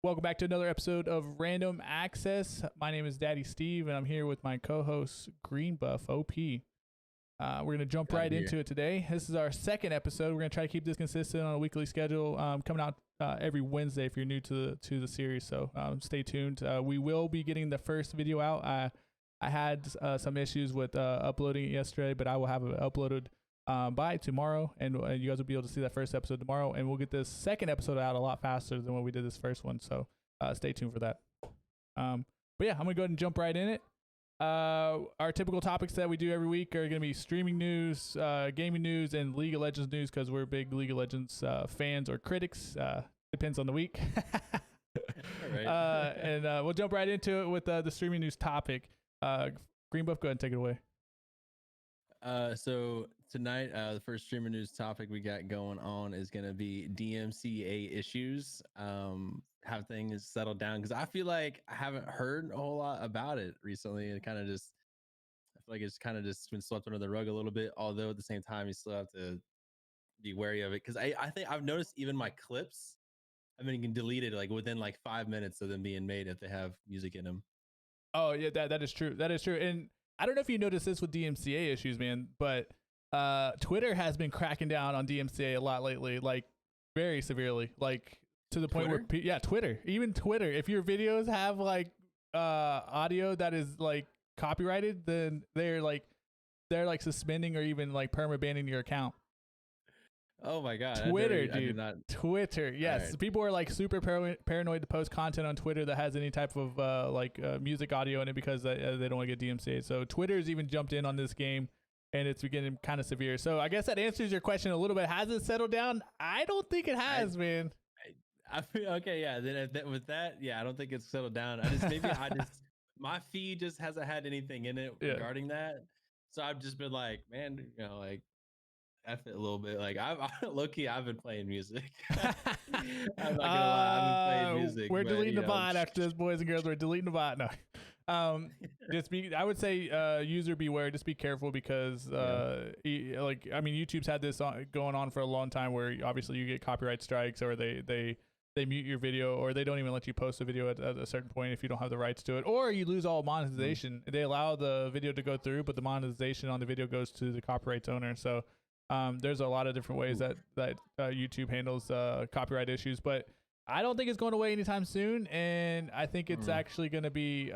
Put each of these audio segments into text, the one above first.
Welcome back to another episode of Random Access. My name is Daddy Steve, and I'm here with my co-host GreenBuffOP. We're going to jump right into it today. This is our second episode. We're going to try to keep this consistent on a weekly schedule, coming out every Wednesday if you're new to the series. So stay tuned. We will be getting the first video out. I had some issues with uploading it yesterday, but I will have it uploaded by tomorrow, and you guys will be able to see that first episode tomorrow, and we'll get this second episode out a lot faster than when we did this first one, so stay tuned for that. But yeah, I'm gonna go ahead and jump right in it. Our typical topics that we do every week are gonna be streaming news, gaming news, and League of Legends news, because we're big League of Legends fans or critics. Depends on the week. Right. And we'll jump right into it with the streaming news topic. GreenBuff, go ahead and take it away. So tonight, the first streamer news topic we got going on is going to be DMCA issues. Have things settled down? Because I feel like I haven't heard a whole lot about it recently. And I feel like it's kind of just been swept under the rug a little bit. Although at the same time, you still have to be wary of it. Because I think I've noticed even my clips, I mean, you can delete it like within like 5 minutes of them being made if they have music in them. Oh yeah, that is true. That is true. And I don't know if you noticed this with DMCA issues, man, but Twitter has been cracking down on DMCA a lot lately, like very severely, like to the point Twitter? where Twitter, even Twitter, if your videos have like audio that is like copyrighted, then they're like suspending or even like perma banning your account. Oh my god, Twitter, dude. Twitter, yes. Right. People are like super paranoid to post content on Twitter that has any type of music audio in it because they don't want to get DMCA. So Twitter's even jumped in on this game, and it's getting kind of severe. So I guess that answers your question a little bit. Has it settled down? I don't think it has, man. I feel okay. Yeah. Then with that, yeah, I don't think it's settled down. My feed just hasn't had anything in it regarding that. So I've just been like, man, like. F it a little bit. Like I've been playing music. I'm not gonna lie, I've been playing music. We're deleting the bot after this, boys and girls. We're deleting the bot. No. I would say user beware. Just be careful because YouTube's had this going on for a long time where obviously you get copyright strikes, or they mute your video, or they don't even let you post a video at a certain point if you don't have the rights to it, or you lose all monetization. They allow the video to go through, but the monetization on the video goes to the copyright owner. So there's a lot of different ways that YouTube handles copyright issues, but I don't think it's going away anytime soon, and I think it's actually going to be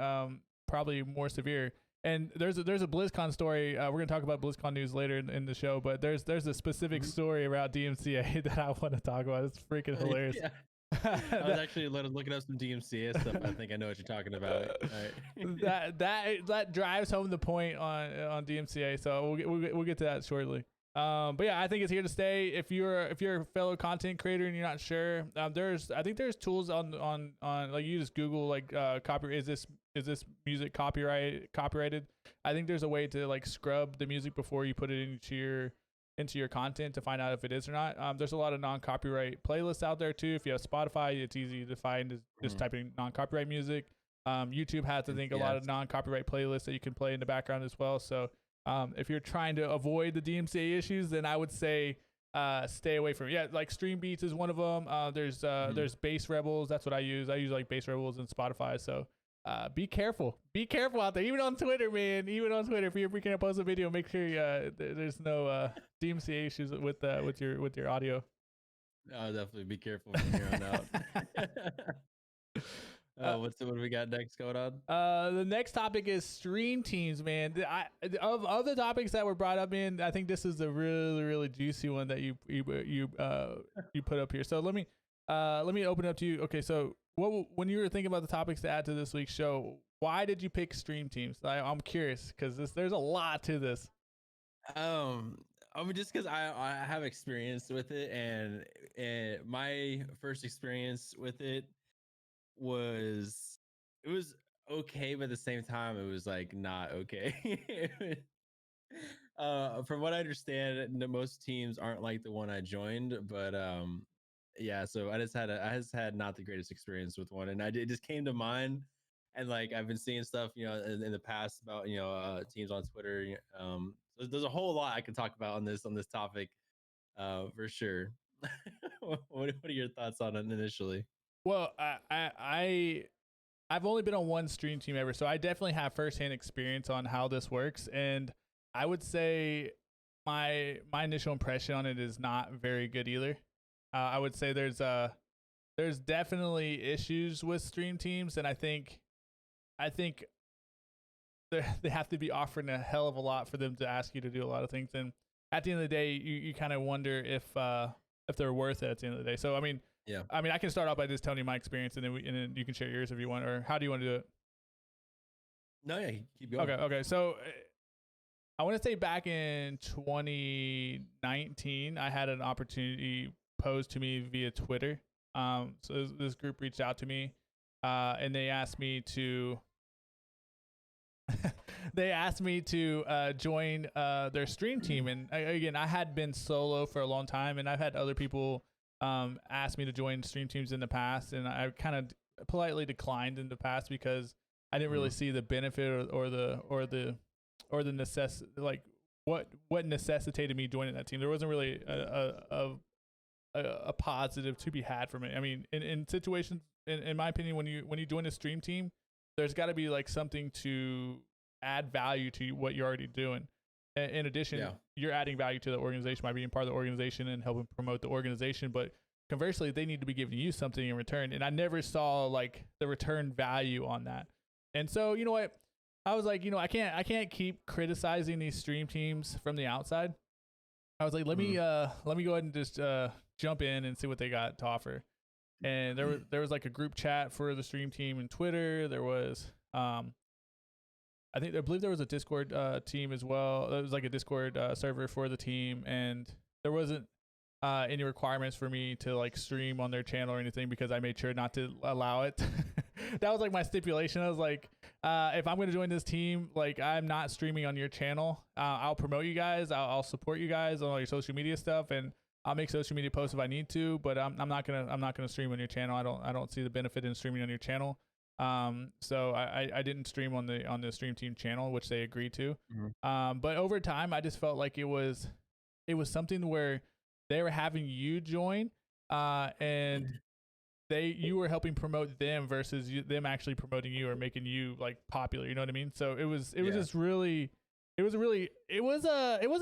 probably more severe. And there's a BlizzCon story. We're going to talk about BlizzCon news later in the show, but there's a specific story about DMCA that I want to talk about. It's freaking hilarious. Yeah. I was actually looking up some DMCA stuff. I think I know what you're talking about. Right. that drives home the point on DMCA. So we'll get to that shortly. But yeah, I think it's here to stay. If you're a fellow content creator and you're not sure, I think there's tools on like you just Google like copy. Is this music copyrighted? I think there's a way to like scrub the music before you put it into your content to find out if it is or not. There's a lot of non-copyright playlists out there too. If you have Spotify, it's easy to find just typing non-copyright music. YouTube has, I think, a lot of non-copyright playlists that you can play in the background as well. So if you're trying to avoid the DMCA issues, then I would say stay away from it. Yeah, like Stream Beats is one of them. There's Bass Rebels. That's what I use. I use like Bass Rebels and Spotify. So be careful out there. Even on Twitter, man. Even on Twitter, if you're freaking to post a video, make sure there's no DMCA issues with your audio. I'll definitely be careful from here on out. What do we got next going on? The next topic is stream teams, man. Of the topics that were brought up, man, I think this is the really, really juicy one that you put up here. So let me open it up to you. Okay, so when you were thinking about the topics to add to this week's show, why did you pick stream teams? I'm curious because there's a lot to this. Just because I have experience with it, and my first experience with it was okay, but at the same time it was like not okay. From what I understand, most teams aren't like the one I joined, but yeah, so I just had not the greatest experience with one, and it just came to mind. And like I've been seeing stuff in the past about teams on Twitter. So there's a whole lot I can talk about on this topic for sure. What are your thoughts on it initially? Well, I've only been on one stream team ever, so I definitely have firsthand experience on how this works, and I would say my initial impression on it is not very good either. I would say there's definitely issues with stream teams, and I think they have to be offering a hell of a lot for them to ask you to do a lot of things, and at the end of the day, you kind of wonder if they're worth it at the end of the day. So Yeah. I can start off by just telling you my experience, and then you can share yours if you want, or how do you want to do it? No, yeah, keep going. Okay. So I want to say back in 2019, I had an opportunity posed to me via Twitter. So this group reached out to me, and they asked me to join their stream team. And again, I had been solo for a long time, and I've had other people ask me to join stream teams in the past, and I kind of politely declined in the past because I didn't really see the benefit or the necessity, like what necessitated me joining that team. There wasn't really a positive to be had from it. I mean, in situations, in my opinion, when you join a stream team, there's got to be like something to add value to what you're already doing. In addition, you're adding value to the organization by being part of the organization and helping promote the organization. But conversely, they need to be giving you something in return. And I never saw like the return value on that. And so, you know what? I was like, I can't keep criticizing these stream teams from the outside. I was like, let me go ahead and just jump in and see what they got to offer. And there was like a group chat for the stream team in Twitter. There was I believe there was a Discord team as well. It was like a Discord server for the team, and there wasn't any requirements for me to like stream on their channel or anything because I made sure not to allow it. That was like my stipulation. I was like, if I'm going to join this team, like I'm not streaming on your channel. I'll promote you guys. I'll support you guys on all your social media stuff, and I'll make social media posts if I need to. But I'm not gonna stream on your channel. I don't see the benefit in streaming on your channel. So I didn't stream on the stream team channel, which they agreed to. But over time, I just felt like it was something where they were having you join, and you were helping promote them versus them actually promoting you or making you like popular. You know what I mean? So it wasn't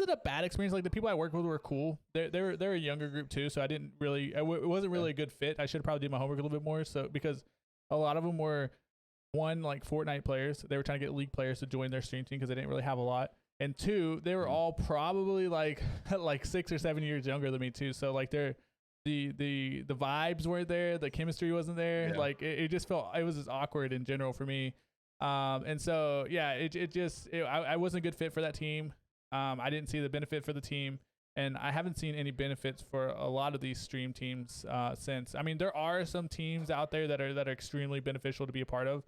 a bad experience. Like the people I worked with were cool. They're a younger group too, so it wasn't really a good fit. I should probably do my homework a little bit more. So because a lot of them were like Fortnite players. They were trying to get League players to join their stream team because they didn't really have a lot. And two, they were all probably like 6 or 7 years younger than me too. So like the vibes weren't there, the chemistry wasn't there. Yeah. Like it just felt it was just awkward in general for me. And so yeah, I wasn't a good fit for that team. I didn't see the benefit for the team, and I haven't seen any benefits for a lot of these stream teams since. I mean, there are some teams out there that are extremely beneficial to be a part of.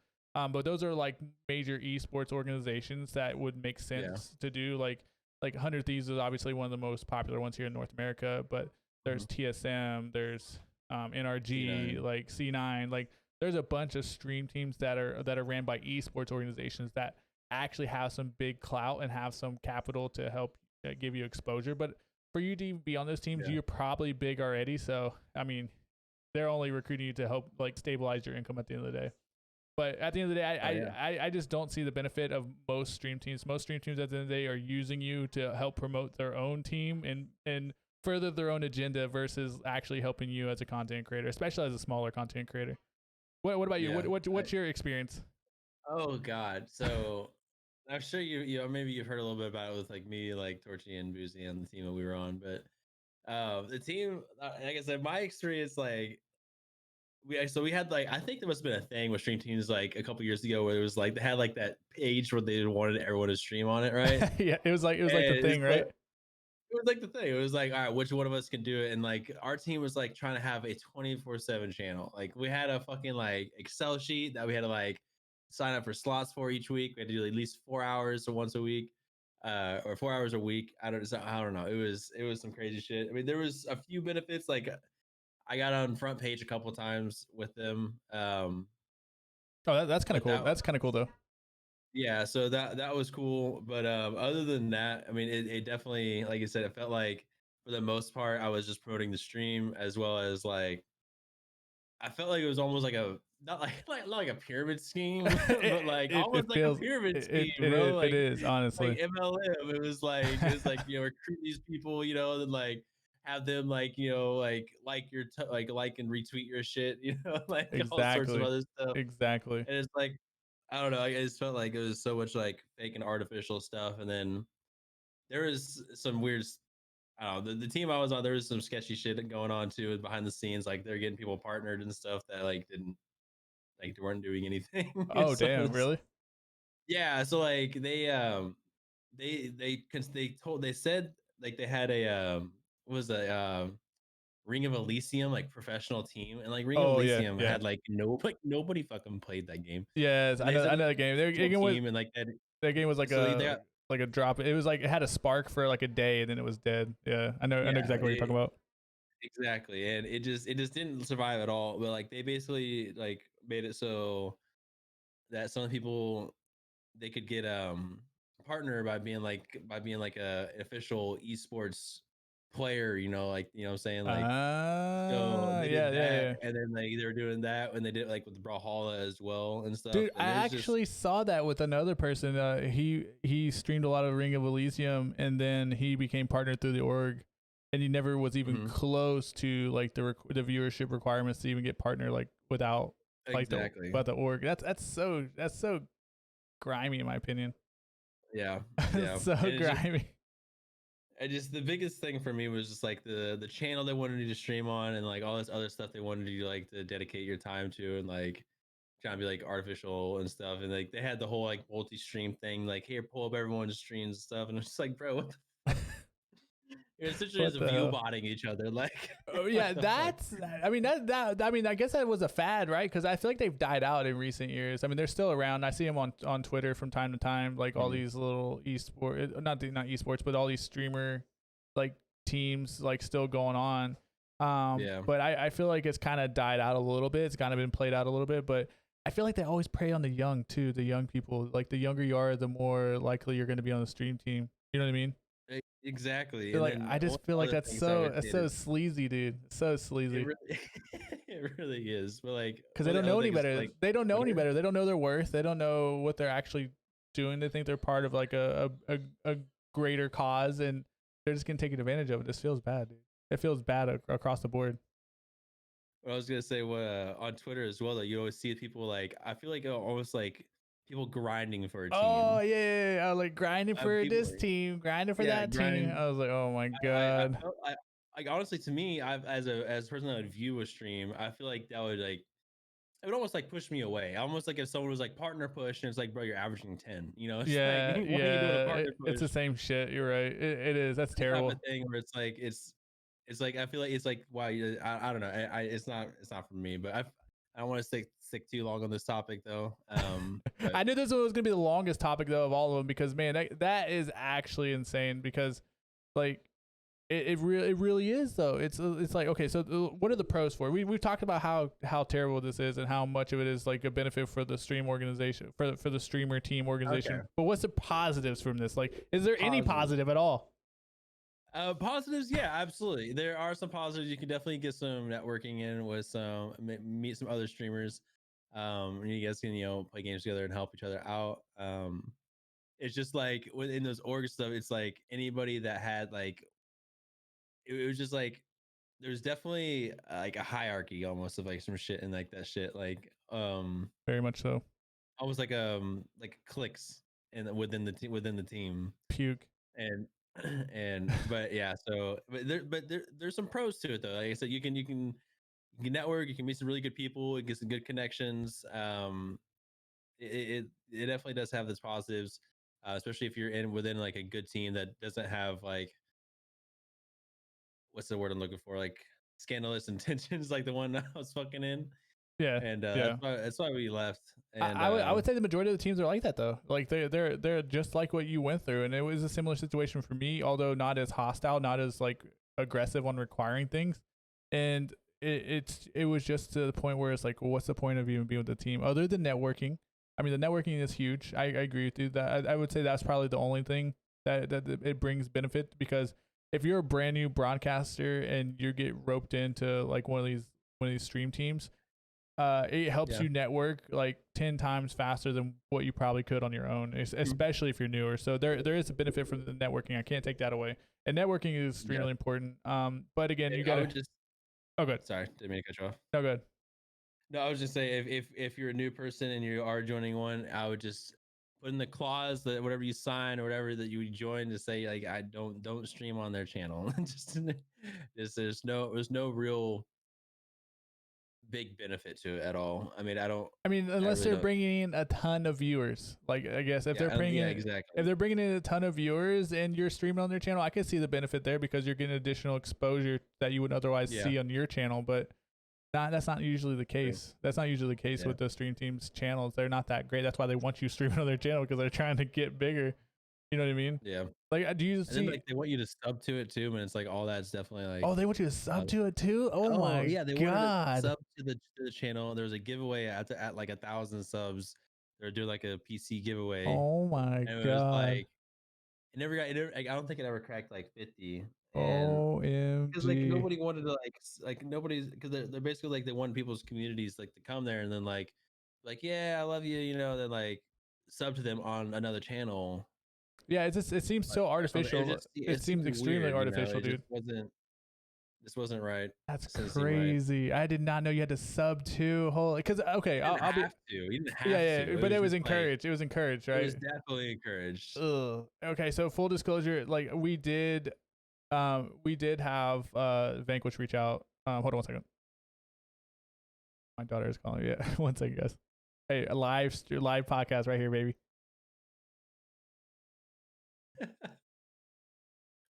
But those are like major esports organizations that would make sense to do. Like 100 Thieves is obviously one of the most popular ones here in North America, but there's TSM, there's NRG, C9. Like C9, like there's a bunch of stream teams that are ran by esports organizations that actually have some big clout and have some capital to help give you exposure. But for you to be on those teams, you're probably big already. So I mean, they're only recruiting you to help like stabilize your income at the end of the day. But at the end of the day, I just don't see the benefit of most stream teams. Most stream teams at the end of the day are using you to help promote their own team and further their own agenda versus actually helping you as a content creator, especially as a smaller content creator. What about you? What's your experience? Oh God. So I'm sure you maybe you've heard a little bit about it with like me, like Torchy and Boozy and the team that we were on, but the team, like I said, my experience, like we had like I think there must have been a thing with stream teams like a couple years ago where it was like they had like that page where they wanted everyone to stream on it, right? Yeah, it was like the thing, right? It was like the thing. It was like, all right, which one of us can do it? And like our team was like trying to have a 24/7 channel. Like we had a fucking like Excel sheet that we had to like sign up for slots for each week. We had to do at least 4 hours or once a week, or 4 hours a week. I don't know. It was some crazy shit. I mean, there was a few benefits. Like I got on front page a couple times with them. Oh, that's kind of cool. That's kind of cool though. Yeah, so that was cool. But other than that, I mean, it definitely, like I said, it felt like for the most part, I was just promoting the stream as well as like I felt like it was almost like a not like a pyramid scheme, but like It almost like a feels pyramid scheme, it, bro. it is honestly. Like MLM. It was like recruit these people, then like have them like your like and retweet your shit, like all sorts of Exactly. other stuff. Exactly. And it's like I don't know. I just felt like it was so much like fake and artificial stuff, and then there was some weird. I don't know. The team I was on, there was some sketchy shit going on too behind the scenes. Like they're getting people partnered and stuff that like didn't like they weren't doing anything. Oh So damn, it's really? yeah. So like they said like they had a what was a Ring of Elysium like professional team, and like Ring of Oh yeah, Elysium yeah. had like nobody fucking played that game, Yes, and they said I it was know the game. a Their professional game was team and like that. their game was So they got like a drop. It was like it had a spark for like a day and then it was dead. Yeah, I know yeah. exactly what you're talking about. Exactly, and it just didn't survive at all. But like they basically like made it so that some people they could get a partner by being like a an official esports player. Like what I'm saying, like so they Yeah, did yeah, that, yeah. and then like they were doing that, and they did it like with Brawlhalla as well and stuff. Dude, I And it was just actually saw that with another person. He streamed a lot of Ring of Elysium, and then he became partnered through the org, and he never was even mhm, close to like the viewership requirements to even get partner like without like exactly, the org. That's so grimy in my opinion. yeah, yeah, So and it's just grimy. I just the biggest thing for me was just like the channel they wanted you to stream on and like all this other stuff they wanted you like to dedicate your time to and like trying to be like artificial and stuff and like they had the whole like multi-stream thing like here pull up everyone's streams and stuff and it's just like bro what the fuck you're essentially What just the view hell? botting each other like Oh what yeah, the fuck. that's. I mean that. I mean, I guess that was a fad, right? Because I feel like they've died out in recent years. I mean, they're still around. I see them on Twitter from time to time, like all Mhm. these little esport, not esports, but all these streamer like teams like still going on. Yeah, But I feel like it's kind of died out a little bit. It's kind of been played out a little bit, but I feel like they always prey on the young too. The young people, like the younger you are, the more likely you're going to be on the stream team. You know what I mean? exactly So and like then I one just feel like other thing to that's irritate so is sleazy, dude. It's so it sleazy. really it really is but like Because they one of don't the other know any things better. like They don't know any Twitter. better. They don't know their worth. They don't know what they're actually doing. They think they're part of like a greater cause, and they're just gonna take advantage of it. This feels bad, dude. It feels bad across the board. I was gonna say what on Twitter as well. That you always see people like I feel like almost like people grinding for a Oh team. yeah, yeah, yeah. I was like grinding for People, this team, grinding for yeah, that team. grind. I was like, oh my I god. felt like honestly to me, I've as a person that would view a stream, I feel like that would like it would almost like push me away. Almost like if someone was like partner push and it's like, bro, you're averaging 10. It's like Yeah, why are you doing a yeah. partner It's push? the same shit. You're right. It is. That's The type of terrible. thing where it's like it's like I feel like it's like wow, I don't know. It's not for me, but I don't want to stick too long on this topic though. But I knew this one was gonna be the longest topic though of all of them because man, that is actually insane because like it really is though. It's like okay, so what are the pros for? We've talked about how terrible this is and how much of it is like a benefit for the stream organization for the streamer team okay, organization. But what's the positives from this? Like, is there any positive. positive at all? Positives, yeah, absolutely. There are some positives. You can definitely get some networking in with some meet some other streamers. And you guys can play games together and help each other out. It's just like within those org stuff, it's like anybody that had like it was just like there's definitely like a hierarchy almost of like some shit and like that shit Very much so. almost like cliques and within the team Puke. and but yeah so there's some pros to it though like I said you can network you can meet some really good people and get some good connections it definitely does have its positives especially if you're in within like a good team that doesn't have like what's the word I'm looking for like scandalous intentions like the one I was fucking in Yeah, and yeah. that's why we left and I would say the majority of the teams are like that though. Like they're just like what you went through, and it was a similar situation for me, although not as hostile, not as like aggressive on requiring things, and it was just to the point where it's like, well, what's the point of even being with the team other than networking? I mean, the networking is huge. I agree with you that I would say that's probably the only thing that it brings benefit because if you're a brand new broadcaster and you get roped into like one of these stream teams it helps you network like 10 times faster than what you probably could on your own, especially if you're newer. So there is a benefit from the networking. I can't take that away. And networking is extremely important. But again, you gotta. Oh, good. Sorry, didn't mean to cut you off. No, good. No, I was just saying if you're a new person and you are joining one, I would just put in the clause that whatever you sign or whatever that you join to say like I don't stream on their channel. just there's no real big benefit to it at all. I mean, unless they're bringing in a ton of viewers. Like I guess if they're bringing if they're bringing in a ton of viewers and you're streaming on their channel, I can see the benefit there because you're getting additional exposure that you would otherwise see on your channel. But that's not usually the case. That's not usually the case with the stream teams' channels. They're not that great. That's why they want you streaming on their channel because they're trying to get bigger. You know what I mean? Yeah. Like, do you see? Then, like, they want you to sub to it too, and it's like all that's definitely like. Oh, they want you to sub to it too. Oh my god! They want to sub to the channel. There's a giveaway at like 1,000 subs. They're doing like a PC giveaway. Oh my god! It was like it never got. I don't think it ever cracked like 50. OMG! Because like nobody wanted to like nobody's because they're basically like they want people's communities like to come there and then like yeah I love you then like sub to them on another channel. Yeah, it seems so artificial. It seems extremely artificial, dude. This wasn't right. That's crazy. Right. I did not know you had to sub to holy. Because okay, I'll be. You didn't have to. But it was encouraged. It was encouraged, right? It was definitely encouraged. Ugh. Okay, so full disclosure, like we did have Vanquish reach out. Hold on one second. My daughter is calling. Yeah, one second, guys. Hey, a live podcast right here, baby.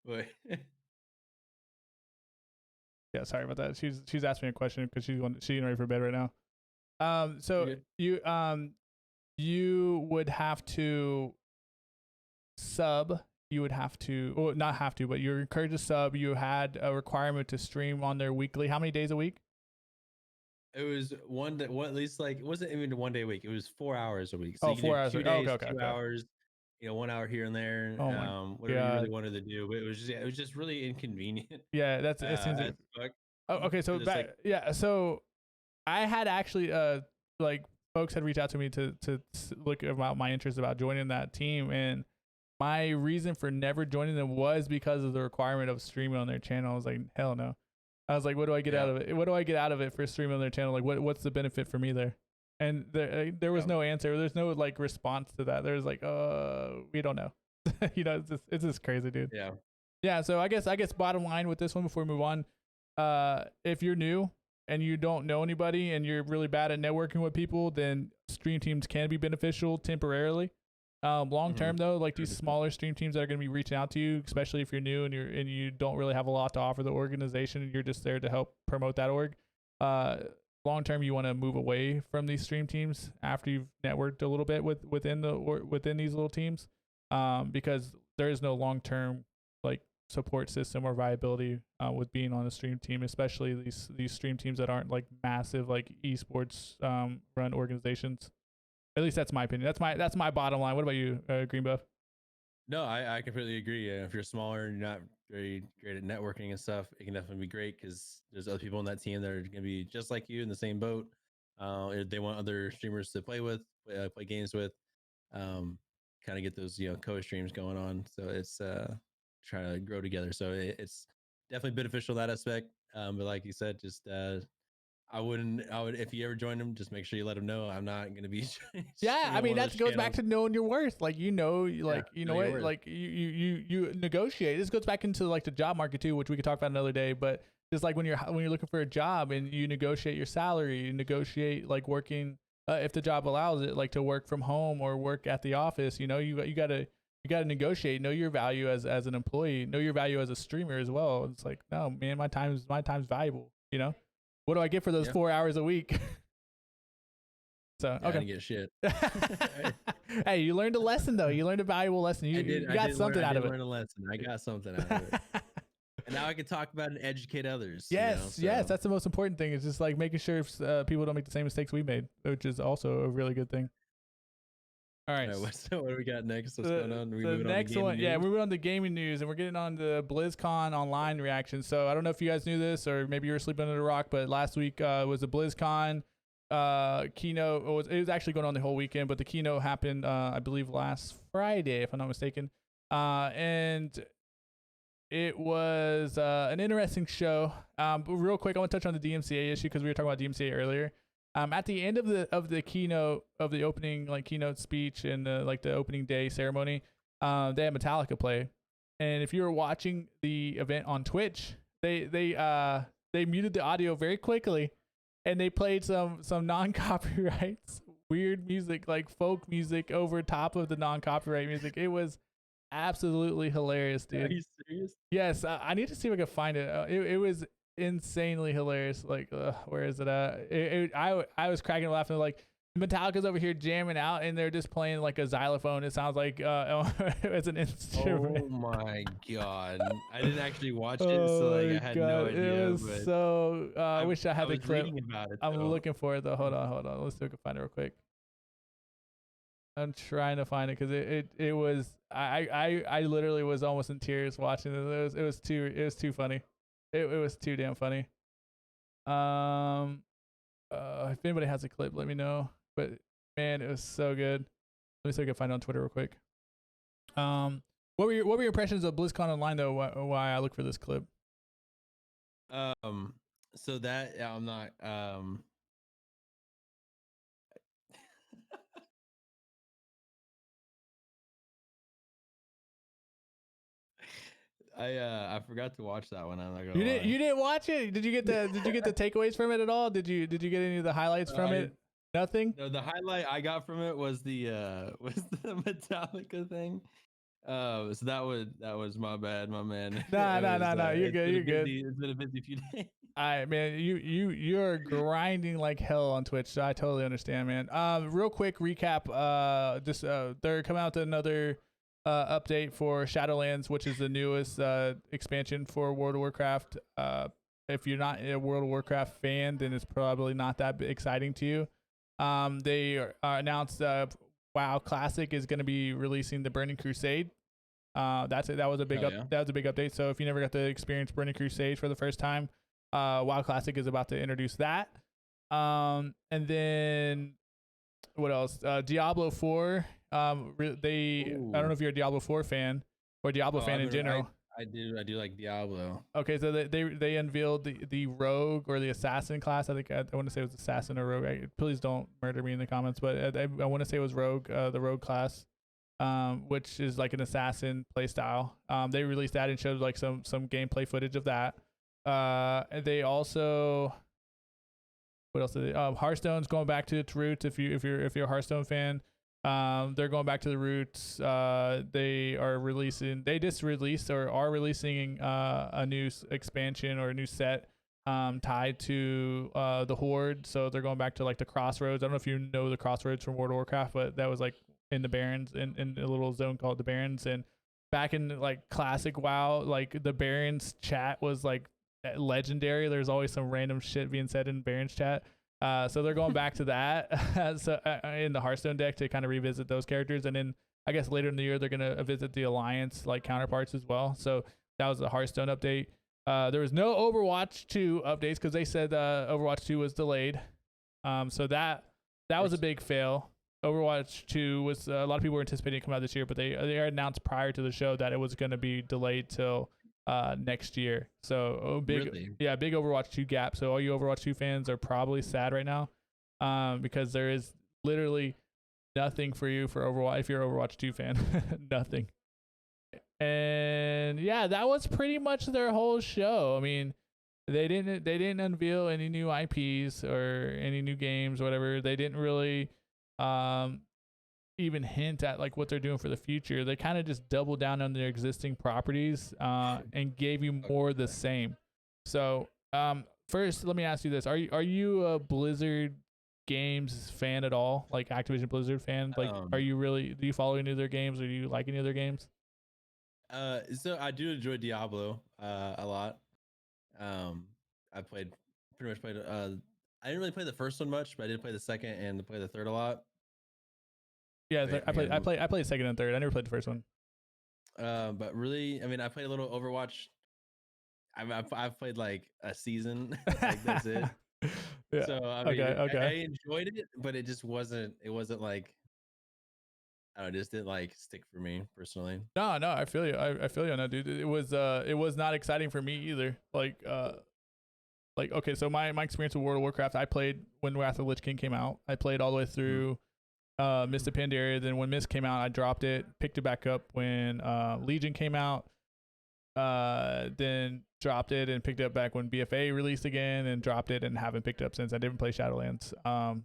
Wait. Yeah, sorry about that. She's asking me a question because she's getting ready for bed right now. So you would have to sub. You would have to, well, not have to, but you're encouraged to sub. You had a requirement to stream on their weekly. How many days a week? It was at least like it wasn't even 1 day a week. It was 4 hours a week. So 4 hours. 2 days, 2 hours. 1 hour here and there. Whatever you really wanted to do, but it was just really inconvenient. Yeah, that's it seems okay. So so I had actually like folks had reached out to me to look about my interest about joining that team, and my reason for never joining them was because of the requirement of streaming on their channel. I was like, hell no. I was like, what do I get out of it? What do I get out of it for streaming on their channel? Like, what's the benefit for me there? And there was no answer. There's no like response to that. There's like, we don't know. It's just crazy, dude. Yeah. Yeah. So I guess bottom line with this one before we move on, if you're new and you don't know anybody and you're really bad at networking with people, then stream teams can be beneficial temporarily. Long term though, like these smaller stream teams that are going to be reaching out to you, especially if you're new and you don't really have a lot to offer the organization and you're just there to help promote that org. Long term, you want to move away from these stream teams after you've networked a little bit within these little teams, because there is no long term like support system or viability with being on a stream team, especially these stream teams that aren't like massive like esports run organizations. At least that's my opinion. That's my bottom line. What about you, GreenBuff? No, I completely agree. If you're smaller and you're not very great at networking and stuff, it can definitely be great because there's other people on that team that are going to be just like you in the same boat. They want other streamers to play with, play games with, kind of get those co-streams going on. So it's trying to grow together. So it's definitely beneficial in that aspect. But like you said, just I would if you ever join them, just make sure you let them know I'm not going to be. Yeah, I mean that goes back to knowing your worth. Like you know what, like you negotiate. This goes back into like the job market too, which we could talk about another day. But just like when you're looking for a job and you negotiate your salary, you negotiate like working if the job allows it, like to work from home or work at the office. You gotta negotiate. Know your value as an employee. Know your value as a streamer as well. It's like, no man, my time's valuable. What do I get for those 4 hours a week? So okay, I didn't get shit. Hey, you learned a lesson though. You learned a valuable lesson. You got something out of it. I learned a lesson. I got something out of it. And now I can talk about and educate others. Yes, yes, that's the most important thing. It's just like making sure people don't make the same mistakes we made, which is also a really good thing. All right. What do we got next? What's going on? The next one, we're moving on to gaming news, and we're getting on the BlizzCon online reaction. So I don't know if you guys knew this, or maybe you were sleeping under a rock, but last week was the BlizzCon. keynote it was actually going on the whole weekend, but the keynote happened I believe last Friday, if I'm not mistaken. And it was an interesting show. But real quick, I want to touch on the DMCA issue because we were talking about DMCA earlier. At the end of the keynote, of the opening keynote speech and the opening day ceremony, they had Metallica play. And if you were watching the event on Twitch, they muted the audio very quickly, and they played some non-copyrights weird music, like folk music, over top of the non-copyright music. It was absolutely hilarious, dude. Are you serious? Yes, I need to see if I can find it. It was insanely hilarious. Like, where is it at? I was cracking laughing. Like, Metallica's over here jamming out, and they're just playing like a xylophone. It sounds like it's an instrument. Oh my god! I didn't actually watch it, so like I had no idea. It was so. I wish I had the clip. About it, I'm looking for it though. Hold on. Let's see if I can find it real quick. I'm trying to find it because it was I literally was almost in tears watching it. It was too funny. It was too damn funny. If anybody has a clip, let me know. But man, it was so good. Let me see if I can find it on Twitter real quick. What were your impressions of BlizzConline though? Why I look for this clip? So that I'm not I forgot to watch that one. I'm not gonna lie. You didn't watch it? Did you get the takeaways from it at all? Did you get any of the highlights from it? Nothing? No, the highlight I got from it was the Metallica thing. So that was my bad, my man. No. You're good. It's been a busy few days. All right, man. You're grinding like hell on Twitch, so I totally understand, man. Real quick recap. They're coming out with another update for Shadowlands, which is the newest expansion for World of Warcraft. If you're not a World of Warcraft fan, then it's probably not that exciting to you. They announced WoW Classic is going to be releasing the Burning Crusade. That's it. That was a big update. So if you never got to experience Burning Crusade for the first time, WoW Classic is about to introduce that. And then what else? Diablo 4. I don't know if you're a Diablo 4 fan or Diablo fan in general. I do like Diablo. Okay, so they unveiled the rogue or the assassin class. I think I want to say it was assassin or rogue. Please don't murder me in the comments, but I want to say it was rogue, the rogue class, which is like an assassin playstyle. They released that and showed like some gameplay footage of that. And they also, what else did they? Hearthstone's going back to its roots. If you're a Hearthstone fan. They're going back to the roots. They just released or are releasing a new expansion or a new set tied to the Horde. So they're going back to like the Crossroads. I don't know if you know the Crossroads from World of Warcraft, but that was like in the Barrens, in a little zone called the Barrens. And back in like classic WoW, like the Barrens chat was like legendary. There's always some random shit being said in Barrens chat. So they're going back to that in the Hearthstone deck to kind of revisit those characters. And then I guess later in the year, they're going to visit the Alliance like counterparts as well. So that was the Hearthstone update. There was no Overwatch 2 updates because they said Overwatch 2 was delayed. So that was a big fail. Overwatch 2 was a lot of people were anticipating it coming out this year, but they announced prior to the show that it was going to be delayed till next year. So big Overwatch 2 gap. So all you Overwatch 2 fans are probably sad right now because there is literally nothing for you for Overwatch if you're an Overwatch 2 fan. Nothing. And yeah, that was pretty much their whole show. I mean, they didn't unveil any new IPs or any new games or whatever. They didn't really even hint at like what they're doing for the future. They kind of just doubled down on their existing properties and gave you more of the same. So first, let me ask you this: Are you a Blizzard games fan at all? Like Activision Blizzard fan? Like, do you follow any of their games, or do you like any of their games? So I do enjoy Diablo a lot. I pretty much played. I didn't really play the first one much, but I did play the second and play the third a lot. Yeah, I played second and third. I never played the first one. But really, I mean, I played a little Overwatch. I've played like a season. Like that's it. Yeah. So I mean, Okay. I enjoyed it, but it just wasn't. It wasn't like I don't know, it just didn't like stick for me personally. No, I feel you. I feel you on that, dude. It was not exciting for me either. Like okay, so my experience with World of Warcraft, I played when Wrath of the Lich King came out. I played all the way through Mist of Pandaria. Then when Mist came out, I dropped it, picked it back up when Legion came out. Then dropped it and picked it up back when BFA released again, and dropped it and haven't picked it up since. I didn't play Shadowlands.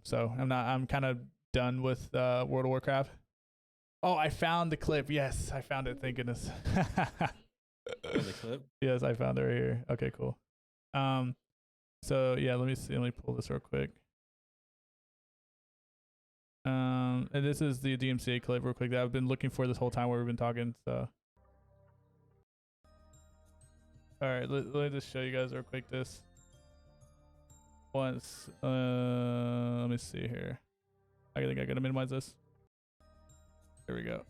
So I'm kind of done with World of Warcraft. Oh, I found the clip. Yes, I found it. Thank goodness. The clip? Yes, I found it right here. Okay, cool. So yeah, let me see. Let me pull this real quick. And this is the DMCA clip real quick that I've been looking for this whole time where we've been talking. So, all right, let me just show you guys real quick this. Once, let me see here. I think I gotta minimize this. There we go.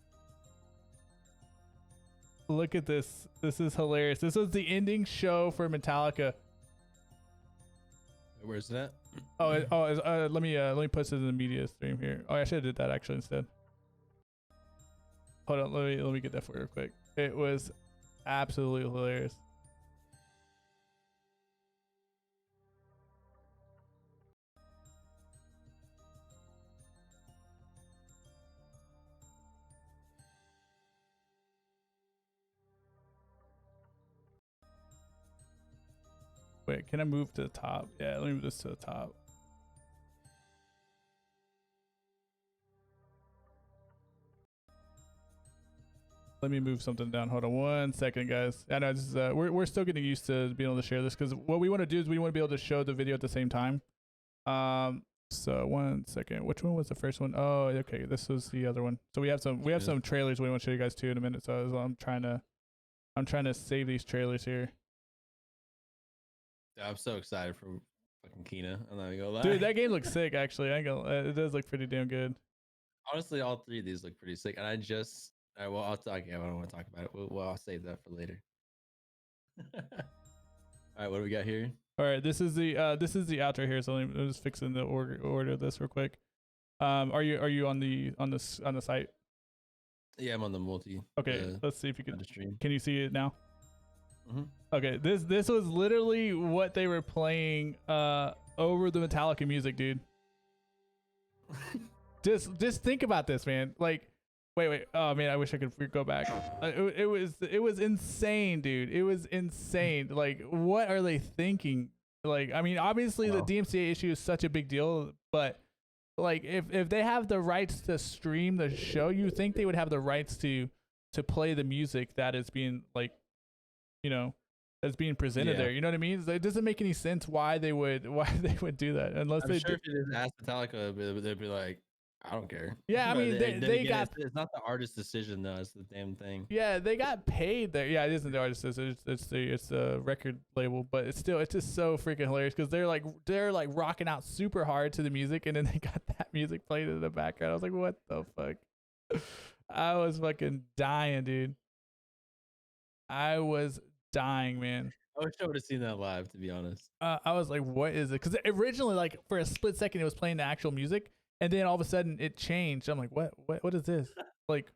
Look at this. This is hilarious. This was the ending show for Metallica. Where's that? Let me put this in the media stream here. Oh, I should have did that actually instead. Hold on, let me get that for you real quick. It was absolutely hilarious. Wait, can I move to the top? Yeah, let me move this to the top. Let me move something down. Hold on 1 second, guys. I know this is we're still getting used to being able to share this because what we want to do is we want to be able to show the video at the same time. So 1 second. Which one was the first one? Oh, okay. This was the other one. So we have some trailers we want to show you guys too in a minute. So I'm trying to save these trailers here. Yeah, I'm so excited for fucking Keynote. I'm not gonna lie. Dude, that game looks sick. Actually, it does look pretty damn good. Honestly, all three of these look pretty sick, and well, I'll talk. Yeah, I don't want to talk about it. Well, I'll save that for later. All right, what do we got here? All right, this is the outro here. So I'm just fixing the order of this real quick. Are you on the site? Yeah, I'm on the multi. Okay, let's see if you can. Stream. Can you see it now? Mm-hmm. Okay, this was literally what they were playing over the Metallica music, dude. just think about this, man. Like, wait. Oh man, I wish I could go back. It was insane, dude. It was insane. Like, what are they thinking? Like, I mean, obviously the DMCA issue is such a big deal, but like, if they have the rights to stream the show, you think they would have the rights to play the music that is being like, you know, that's being presented there. You know what I mean? It doesn't make any sense why they would do that unless I'm sure if you didn't ask Metallica, they'd be like, I don't care. Yeah, I mean, they got. It's not the artist's decision though. It's the damn thing. Yeah, they got paid there. Yeah, it isn't the artist's decision. It's the record label, but it's just so freaking hilarious because they're like rocking out super hard to the music, and then they got that music played in the background. I was like, what the fuck? I was fucking dying, dude. I was dying, man. I wish I would have seen that live, to be honest. I was like, what is it? Because originally, like, for a split second, it was playing the actual music, and then all of a sudden it changed. I'm like, what is this? Like,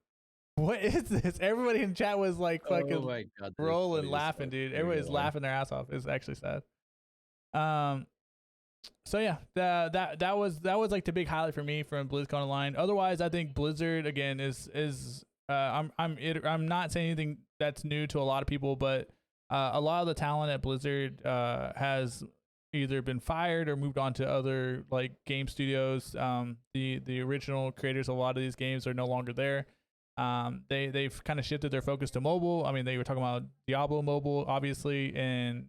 what is this? Everybody in chat was like fucking rolling, laughing, dude. Everybody's laughing their ass off. It's actually sad. So yeah, that was like the big highlight for me from BlizzConline. Otherwise, I think Blizzard again is I'm not saying anything that's new to a lot of people, but a lot of the talent at Blizzard has either been fired or moved on to other like game studios. The original creators of a lot of these games are no longer there. They've kind of shifted their focus to mobile. I mean, they were talking about Diablo mobile, obviously, and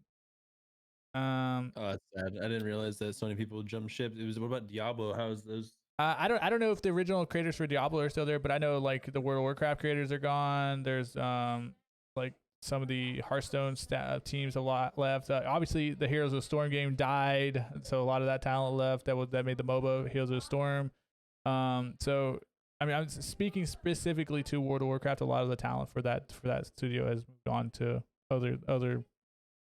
oh, that's sad. I didn't realize that so many people jumped ship. What about Diablo? How's those? I don't know if the original creators for Diablo are still there, but I know like the World of Warcraft creators are gone. There's like some of the Hearthstone teams a lot left. Obviously, the Heroes of the Storm game died, so a lot of that talent left. That made the MOBA Heroes of the Storm. So I mean, I'm speaking specifically to World of Warcraft. A lot of the talent for that studio has moved on to other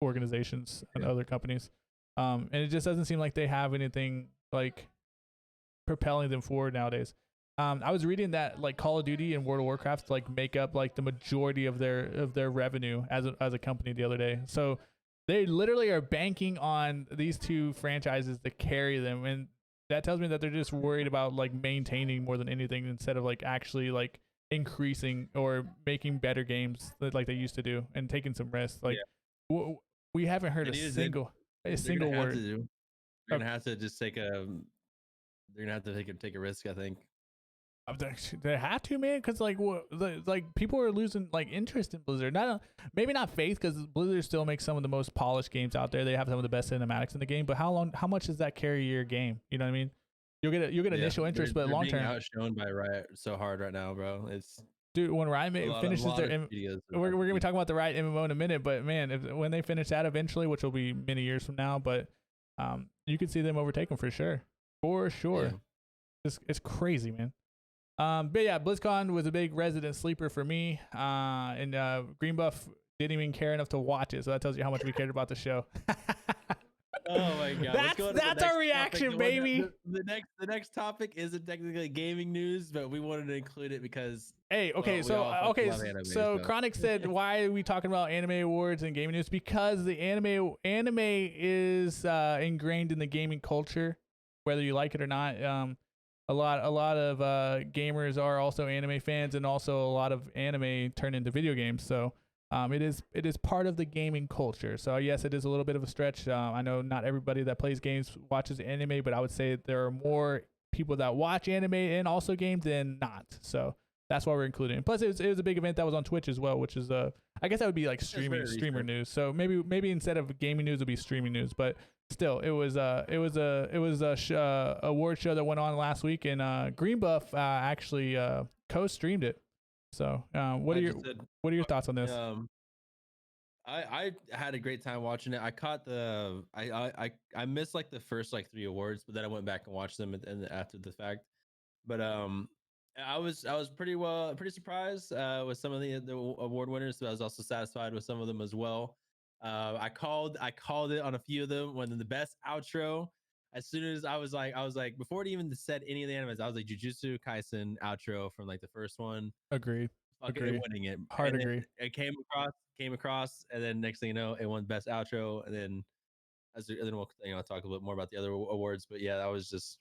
organizations and other companies. And it just doesn't seem like they have anything like propelling them forward nowadays. I was reading that like Call of Duty and World of Warcraft like make up like the majority of their revenue as a company the other day. So they literally are banking on these two franchises to carry them, and that tells me that they're just worried about like maintaining more than anything instead of like actually like increasing or making better games like they used to do and taking some risks. Like we haven't heard a single word. They're gonna have to just take a. They're gonna have to take a risk, I think. They have to, man, because like people are losing like interest in Blizzard. Maybe not faith, because Blizzard still makes some of the most polished games out there. They have some of the best cinematics in the game. But how much does that carry your game? You know what I mean? You'll get initial interest, but long term. They're being outshone by Riot so hard right now, bro. It's dude, when Riot finishes their, we're gonna be talking about the Riot MMO in a minute. But man, when they finish that eventually, which will be many years from now, but you could see them overtake them for sure. Yeah. It's crazy, man. But yeah, BlizzCon was a big resident sleeper for me. And GreenBuff didn't even care enough to watch it, so that tells you how much we cared about the show. Oh my god, that's our reaction, topic. Baby. The next topic isn't technically gaming news, but we wanted to include it because so Chronic said, why are we talking about anime awards and gaming news? Because the anime is ingrained in the gaming culture, whether you like it or not. A lot of gamers are also anime fans, and also a lot of anime turn into video games. So it is part of the gaming culture. So yes, it is a little bit of a stretch. I know not everybody that plays games watches anime, but I would say there are more people that watch anime and also games than not. So that's why we're including. Plus, it was a big event that was on Twitch as well, which is I guess that would be like streamer news. So maybe instead of gaming news, it'll be streaming news. But still, it was a award show that went on last week, and GreenBuff actually co-streamed it. So what are your thoughts on this? I had a great time watching it. I caught I missed like the first like 3 awards, but then I went back and watched them after the fact. But I was pretty surprised with some of the award winners, but I was also satisfied with some of them as well. I called it on a few of them. When the best outro, as soon as I was like before it even said any of the animes, I was like Jujutsu Kaisen outro from like the first one. Agreed. Winning it. Hard agree. It came across, and then next thing you know, it won best outro, and then we'll talk a little bit more about the other awards. But yeah, that was just.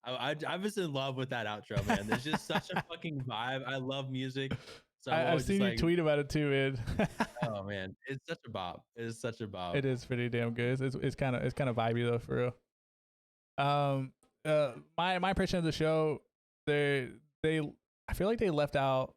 I was in love with that outro, man. There's just such a fucking vibe. I love music. So I've seen you tweet about it too, Ed. Oh man, it's such a bop. It is such a bop. It is pretty damn good. It's kind of vibey though, for real. My impression of the show, I feel like they left out,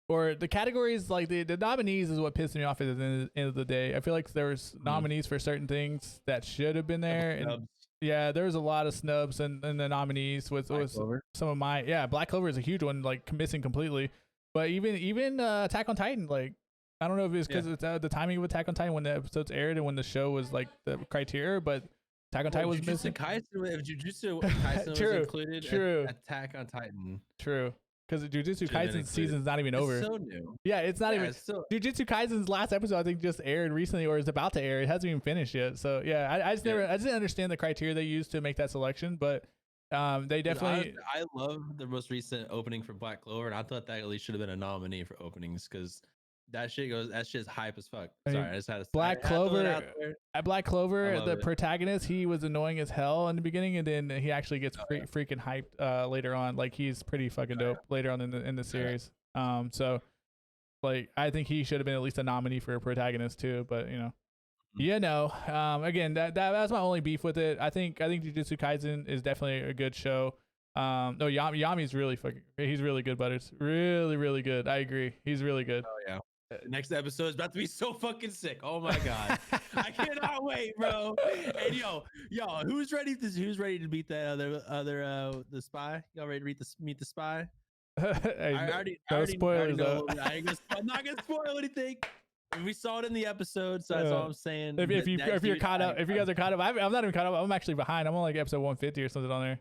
or the categories, like the nominees is what pissed me off at the end of the day. I feel like there was nominees for certain things that should have been there, and yeah, there was a lot of snubs and the nominees with some of my Black Clover is a huge one, like missing completely. But even Attack on Titan, like I don't know if it's because it's the timing of Attack on Titan when the episodes aired and when the show was like the criteria, but Attack on Titan was missing. Jujutsu Kaisen was included. True. Attack on Titan. True. Because Jujutsu Kaisen's season's not even over. It's so new. Yeah, it's not even. Jujutsu Kaisen's last episode, I think, just aired recently, or is about to air. It hasn't even finished yet. So yeah, I just didn't understand the criteria they used to make that selection, but they definitely. I love the most recent opening for Black Clover, and I thought that at least should have been a nominee for openings because that shit's hype as fuck. Sorry, I just had to. Black Clover. At Black Clover, the protagonist, he was annoying as hell in the beginning, and then he actually gets freaking hyped later on. Like he's pretty fucking dope later on in the series. So like I think he should have been at least a nominee for a protagonist too. But again, that's my only beef with it. I think Jujutsu Kaisen is definitely a good show. No, Yami's really he's really good, Butters. Really, really good. I agree. He's really good. Oh yeah. Next episode is about to be so fucking sick. Oh my god, I cannot wait, bro. And yo, who's ready to beat that other the spy? Y'all ready to meet the spy? Hey, I already spoilers know. I'm not gonna spoil anything. We saw it in the episode, so that's all I'm saying. If you're caught up, if you guys are caught up, I'm not even caught up. I'm actually behind. I'm on like episode 150 or something on there.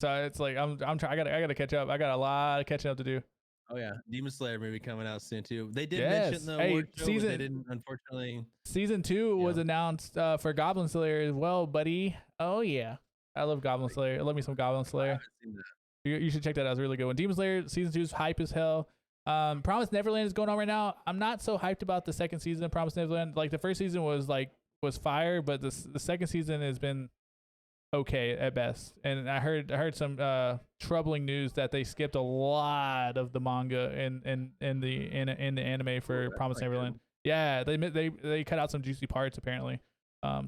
So it's like I'm trying. I gotta catch up. I got a lot of catching up to do. Oh yeah, Demon Slayer movie coming out soon too. They did mention Yes. the Hey, award show, but they didn't, unfortunately. season 2 You was know, announced for Goblin Slayer as well, buddy. Oh yeah, I love Goblin Slayer. I love me some Goblin I Slayer. haven't seen that. You should check that out. It's really good one. Demon Slayer season 2 is hype as hell. Promised Neverland is going on right now. I'm not so hyped about the second season of Promised Neverland. Like the first season was fire, but the second season has been okay at best. And I heard some troubling news that they skipped a lot of the manga in the anime for Promised Neverland. Yeah, they cut out some juicy parts apparently.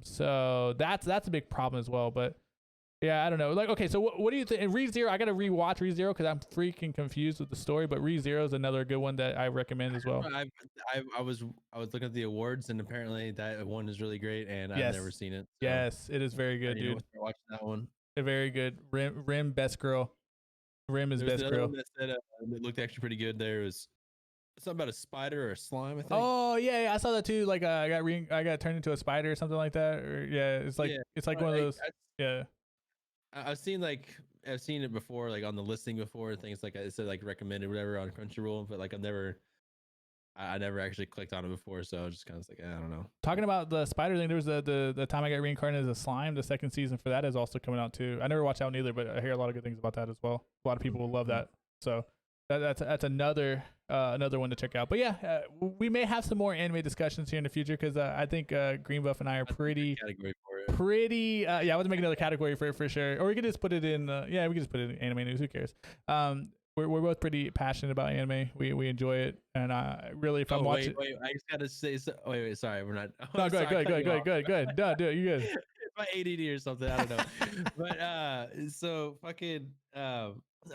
So that's a big problem as well. But yeah, I don't know. Like, okay, so what do you think? ReZero, I got to rewatch ReZero because I'm freaking confused with the story. But ReZero is another good one that I recommend as well. I was looking at the awards, and apparently that one is really great, and I've never seen it. So Yes, it is very good, dude. Watching that one. Very good. Rim best girl. Rim is best girl. That said, it looked actually pretty good. There was something about a spider or a slime, I think. Oh yeah, I saw that too. Like I got turned into a spider or something like that. Or yeah, it's like one of those. Yeah. I've seen it before, like on the listing before, things like it said like recommended whatever on Crunchyroll, but like I never actually clicked on it before, so I was just kind of like, I don't know. Talking about the spider thing, there was the time I got reincarnated as a slime. The second season for that is also coming out too. I never watched that one either, but I hear a lot of good things about that as well. A lot of people will love that. So that's another one to check out. But yeah, we may have some more anime discussions here in the future because I think GreenBuff and I are pretty. Yeah, I want to make another category for sure, or we could just put it in. We could just put it in anime news. Who cares? We're both pretty passionate about anime. We enjoy it, and really, if I'm watching, wait, I just gotta say, wait, sorry, we're not. No, go ahead. No, do it. You good? My ADD or something, I don't know. But so fucking.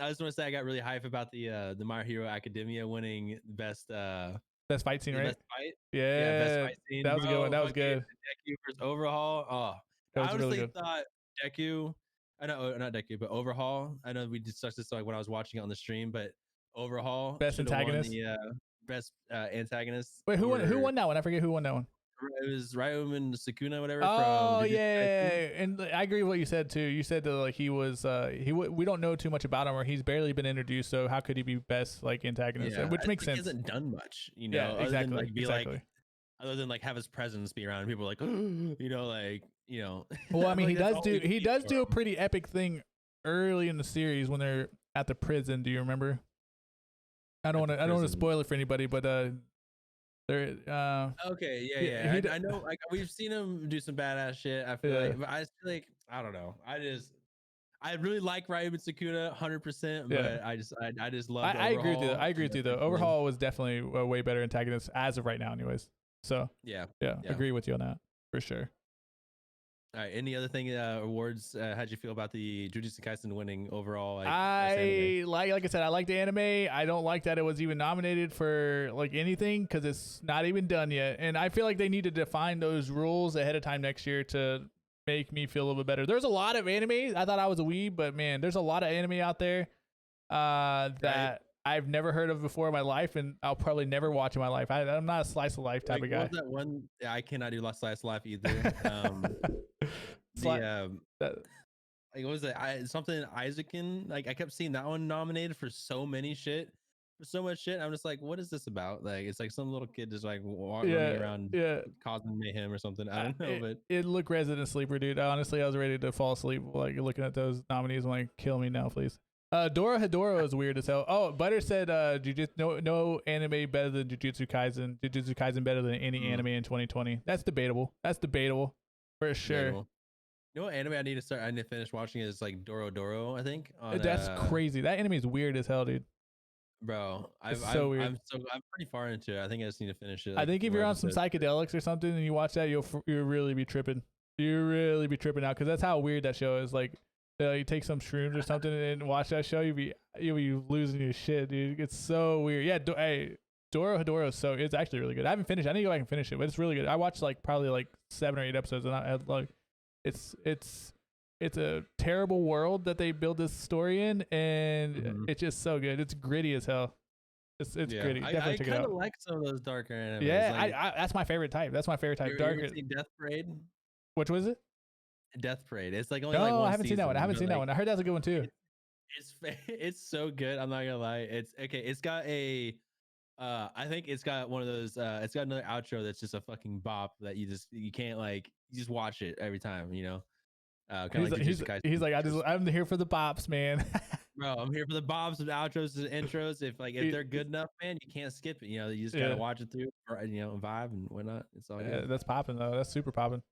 I just want to say I got really hyped about the My Hero Academia winning best fight scene, right? Best fight. Yeah, best fight scene. That was a good one. That was good. Deku versus Overhaul. Oh, I honestly thought Deku. I know not Deku, but Overhaul. I know we discussed this like when I was watching it on the stream, but Overhaul best antagonist. The best antagonist. Wait, who won that one? I forget who won that one. It was Ryuman Sukuna, whatever. Oh yeah, and I agree with what you said too. You said that like he was we don't know too much about him, or he's barely been introduced. So how could he be best like antagonist? Which makes sense. He hasn't done much, you know. Yeah, exactly. Other than like have his presence be around, people are like, Well, I mean, he does do a pretty epic thing early in the series when they're at the prison. Do you remember? I don't want to spoil it for anybody, but okay, yeah. I know, like we've seen him do some badass shit. I feel like, but I just feel like I don't know. I really like Ryuman Sukuna 100%, but I just love. I agree with you. I agree with you though. Overhaul was definitely a way better antagonist as of right now, anyways. So yeah, agree with you on that for sure. All right. Any other thing? Awards? How'd you feel about the Jujutsu Kaisen winning overall? Like I said, I like the anime. I don't like that it was even nominated for like anything because it's not even done yet. And I feel like they need to define those rules ahead of time next year to make me feel a little bit better. There's a lot of anime. I thought I was a weeb, but man, there's a lot of anime out there that I've never heard of before in my life, and I'll probably never watch in my life. I'm not a slice of life type of guy. What was that one? Yeah, I cannot do slice of life either. Like what was it? Something Isaacin. Like I kept seeing that one nominated for so much shit. I'm just like, what is this about? Like it's like some little kid just like walking around, causing mayhem or something. I don't know, but it looked Resident Sleeper, dude. Honestly, I was ready to fall asleep like looking at those nominees. I'm like, kill me now, please. Dorohedoro is weird as hell. Oh, Butter said no anime better than Jujutsu Kaisen. Jujutsu Kaisen better than any anime in 2020. That's debatable. For sure. Debatable. You know what anime I need to finish watching is like Doro, I think. That's crazy. That anime is weird as hell, dude. Bro, I'm pretty far into it. I think I just need to finish it. I think if you're on some psychedelics or something and you watch that, you'll really be tripping. You'll really be tripping out because that's how weird that show is. Like, you take some shrooms or something and watch that show, you'll be losing your shit, dude. It's so weird. Yeah, Dorohedoro is it's actually really good. I haven't finished. I need to go back and finish it, but it's really good. I watched like probably like 7 or 8 episodes, and I like it's a terrible world that they build this story in, and it's just so good. It's gritty as hell. It's gritty. Definitely check it out. I kind of like some of those darker animes. Yeah, like, that's my favorite type. That's my favorite type. Darker. Death Parade. Which was it? Death Parade. It's like only I haven't seen that one. I haven't seen that one. I heard that's a good one too. It's so good. I'm not gonna lie. It's okay. It's got a I think it's got one of those it's got another outro that's just a fucking bop that you can't like you just watch it every time, you know. Kind of He's like like, the Jujutsu Kaisen he's like, outros. I'm here for the bops, man. Bro, I'm here for the bops and outros and intros. If they're good enough, man, you can't skip it. You know, you just gotta Yeah, watch it through, or, you know, vibe and whatnot. It's all good. that's popping though. That's super popping.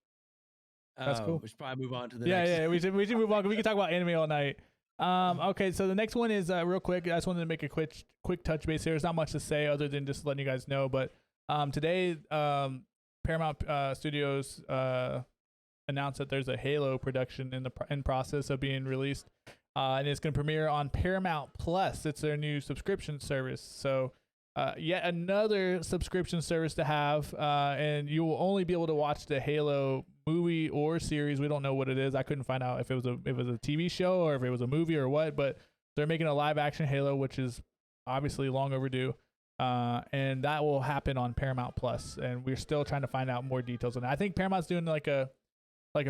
That's cool. We should probably move on to the Yeah, next. yeah. We should move on. We can talk about anime all night. Okay, so the next one is real quick. I just wanted to make a quick touch base here. There's not much to say other than just letting you guys know. But today, Paramount Studios announced that there's a Halo production in process of being released, and it's going to premiere on Paramount Plus. It's their new subscription service. So yet another subscription service to have, and you will only be able to watch the Halo movie or series. We don't know what it is. I couldn't find out if it was a TV show or if it was a movie or what, but they're making a live action Halo, which is obviously long overdue. And that will happen on Paramount Plus, and we're still trying to find out more details on that. I think Paramount's doing like a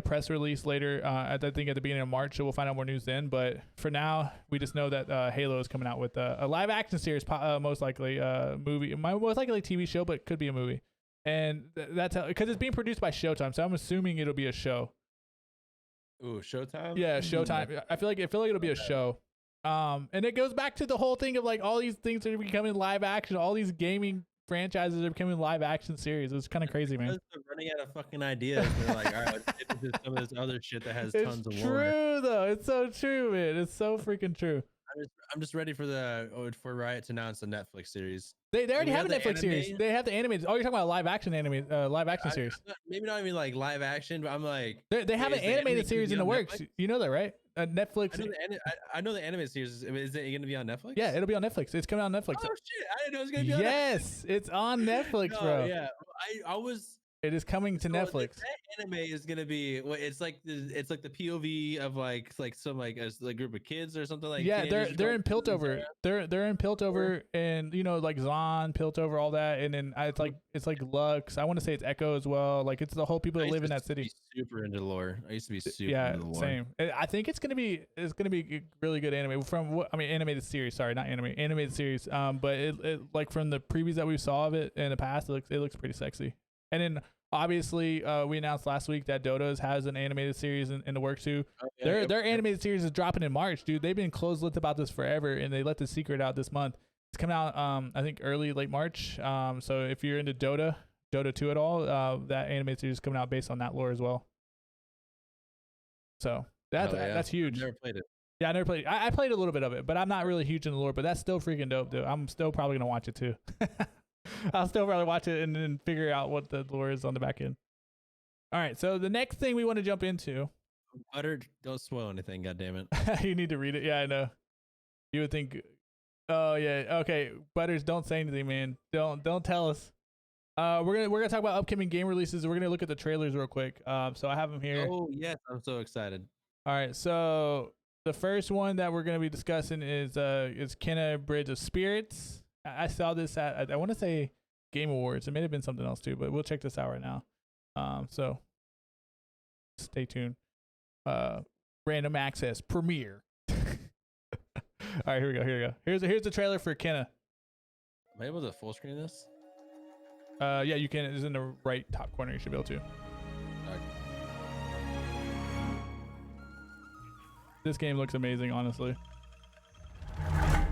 press release later, I think at the beginning of March, so we'll find out more news then. But for now, we just know that Halo is coming out with a live action series, most likely movie, most likely a TV show, but could be a movie. And that's because it's being produced by Showtime, so I'm assuming it'll be a show. Ooh, Showtime. Yeah, Showtime. I feel like it'll be a show. And it goes back to the whole thing of like all these things are becoming live action. All these gaming franchises are becoming live action series. It's kind of crazy, man. They're running out of fucking ideas. They're like, all right, let's get into some of this other shit that has tons of It's lore. true though. It's so true, man. It's so freaking true. I'm just ready for Riot to announce a Netflix series. They already have a the Netflix series. anime. They have the animated. Oh, you're talking about live action series. Maybe not even like live action, but I'm like, They have an is the animated anime series in gonna the be on works. Netflix? You know that, right? Netflix. I know the animated series. Is it going to be on Netflix? Yeah, it'll be on Netflix. It's coming out on Netflix. Oh shit! I didn't know it was going to be on Netflix. Yes, it's on Netflix, No, bro. yeah, I was. It is coming to So Netflix. that anime is gonna be it's like the POV of like some like a group of kids or something like. Yeah, teenagers they're going in through Piltover. They're in Piltover, and you know like Zon, Piltover, all that, and then it's like Lux. I want to say it's Echo as well. Like it's the whole people that live in that city. Super into lore. I used to be super Yeah, into the lore. same. I think it's gonna be a really good anime from what I mean animated series. Sorry, not anime, animated series. But it like from the previews that we saw of it in the past, it looks pretty sexy. And then obviously, we announced last week that Dota's has an animated series in the works too. Oh, yeah, Their animated series is dropping in March, dude. They've been closed-lipped about this forever, and they let the secret out this month. It's coming out, I think late March. So if you're into Dota 2 at all, that animated series is coming out based on that lore as well. So that's huge. I've never played it. Yeah, I never played. I played a little bit of it, but I'm not really huge in the lore. But that's still freaking dope, dude. I'm still probably gonna watch it too. I'll still probably watch it and then figure out what the lore is on the back end. All right, so the next thing we want to jump into. Butter, don't spoil anything, goddammit. You need to read it. Yeah, I know. You would think. Oh yeah, okay. Butters, don't say anything, man. Don't tell us. We're gonna talk about upcoming game releases. We're gonna look at the trailers real quick. So I have them here. Oh yes, I'm so excited. All right, so the first one that we're gonna be discussing is Kena Bridge of Spirits. I saw this at I want to say Game Awards. It may have been something else too, but we'll check this out right now. So stay tuned. Random access premiere. All right, here we go. Here's the trailer for Kena. Am I able to full screen this? Yeah, you can. It's in the right top corner. You should be able to. Okay. This game looks amazing, honestly. I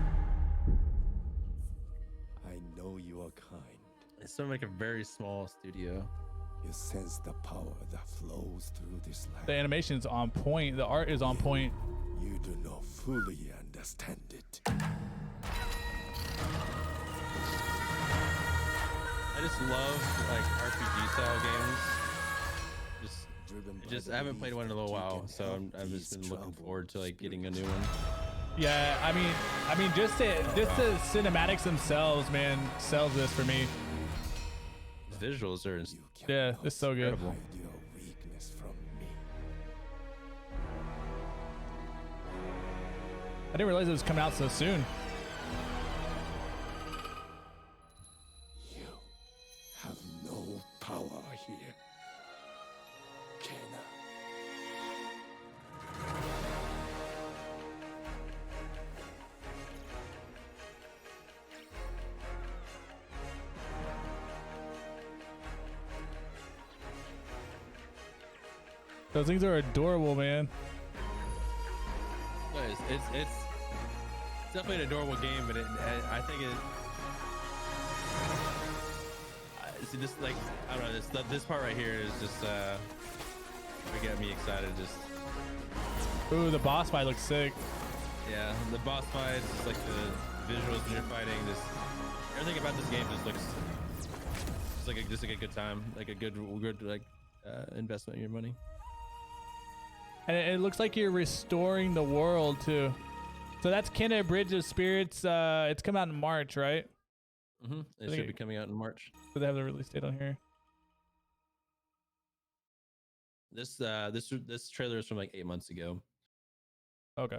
know you are kind. It's sort of like a very small studio. You sense the power that flows through this land. The animation's on point. The art is on point. You do not fully understand it. I just love like RPG style games. I haven't played one in a little while, so I've just been looking forward to like getting a new one. Yeah, I mean, just the cinematics themselves, man, sells this for me. The visuals are Yeah, it's so good. incredible. Hide your weakness from me. I didn't realize it was coming out so soon. You have no power here. Kena. Those things are adorable, man. No, it's definitely an adorable game, but I think see this, like, I don't know, this part right here is just it got me excited. Just Ooh, the boss fight looks sick. yeah, the boss fight, just like the visuals when you're fighting, just everything about this game just looks just like a good time, like a good like investment in your money. And it looks like you're restoring the world too. So that's Kena Bridge of Spirits. It's coming out in March, right? Mm-hmm. It should be coming out in March. So they have the release date on here. This trailer is from like 8 months ago. Okay.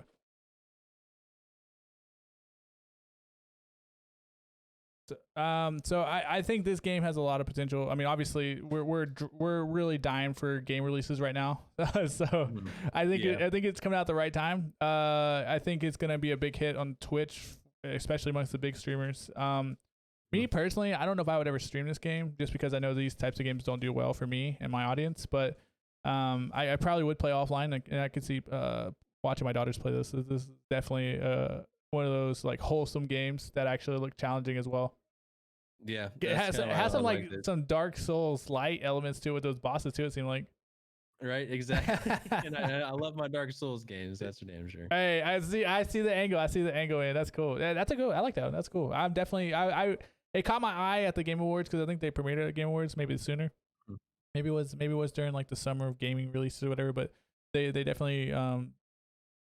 So I think this game has a lot of potential. I mean, obviously we're really dying for game releases right now. So I think it's coming out at the right time. I think it's gonna be a big hit on Twitch, especially amongst the big streamers. Me personally, I don't know if I would ever stream this game just because I know these types of games don't do well for me and my audience. But I probably would play offline, and I could see watching my daughters play this. This is definitely one of those like wholesome games that actually look challenging as well. Yeah, it has some like some Dark Souls light elements to it with those bosses too. It seemed like. Right, exactly. And I love my Dark Souls games. That's for damn sure. Hey, I see the angle. I see the angle, and that's cool. Yeah, that's a good. I like that one. That's cool. I'm definitely. It caught my eye at the Game Awards because I think they premiered it at Game Awards maybe sooner. Maybe it was during like the summer of gaming releases or whatever. But they definitely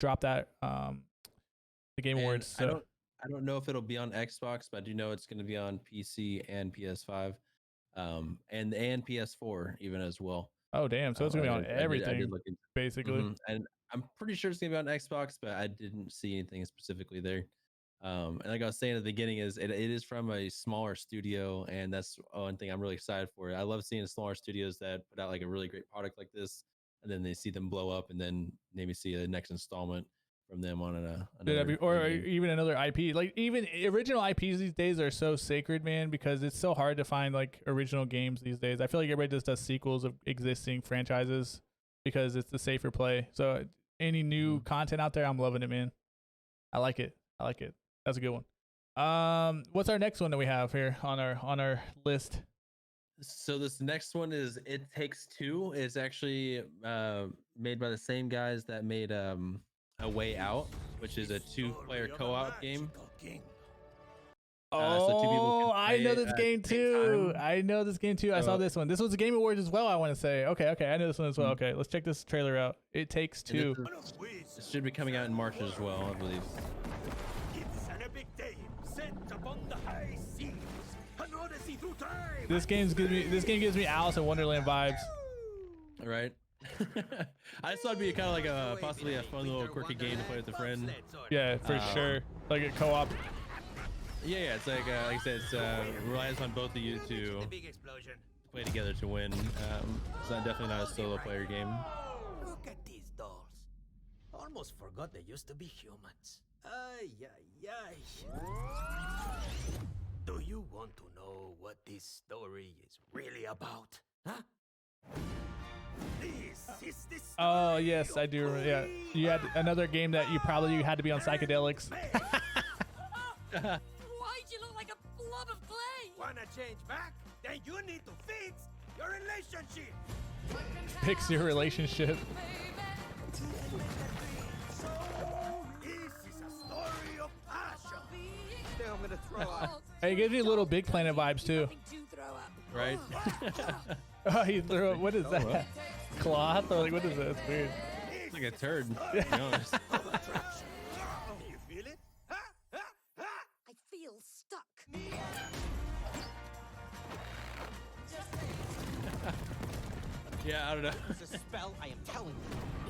dropped that the Game Awards. So. I don't know if it'll be on Xbox, but I do know it's going to be on PC and PS5, and PS4 even as well. Oh damn! So it's gonna be on everything, basically. And I'm pretty sure it's gonna be on Xbox, but I didn't see anything specifically there. And like I was saying at the beginning, it is from a smaller studio, and that's one thing I'm really excited for. I love seeing smaller studios that put out like a really great product like this, and then they see them blow up, and then maybe see the next installment from them on even another IP. Like even original IPs these days are so sacred, man, because it's so hard to find like original games these days. I feel like everybody just does sequels of existing franchises because it's the safer play. So any new content out there, I'm loving it, man. I like it. That's a good one. What's our next one that we have here on our list? So this next one is It Takes Two. It's actually made by the same guys that made A Way Out, which is a 2-player co-op game. So I know this game too. I saw this one. This was a Game Awards as well, I want to say. Okay. I know this one as well. Okay, let's check this trailer out. It Takes Two. It should be coming out in March as well, I believe. This game gives me Alice in Wonderland vibes. Right. I just thought it'd be kind of like possibly a fun little quirky game to play with a friend. Yeah, for sure. Like a co-op. Yeah. It's like I said, it relies on both of you to play together to win. It's definitely not a solo player game. Look at these dolls. Almost forgot they used to be humans. Ay. Do you want to know what this story is really about? Huh? Oh yes, I do. Yeah, you had another game that you had to be on psychedelics. Why'd you look like a blob of clay? Wanna change back? Then you need to fix your relationship. Fix your relationship. This is a story of passion. I'm gonna throw up. Hey, it gives me little Big Planet vibes too. Right. Oh, he threw up. What is that? Well. Cloth? Or like, what is that? It's weird. It's like a turd, to be honest. You feel it? I feel stuck. Yeah, I don't know. It's a spell, I am telling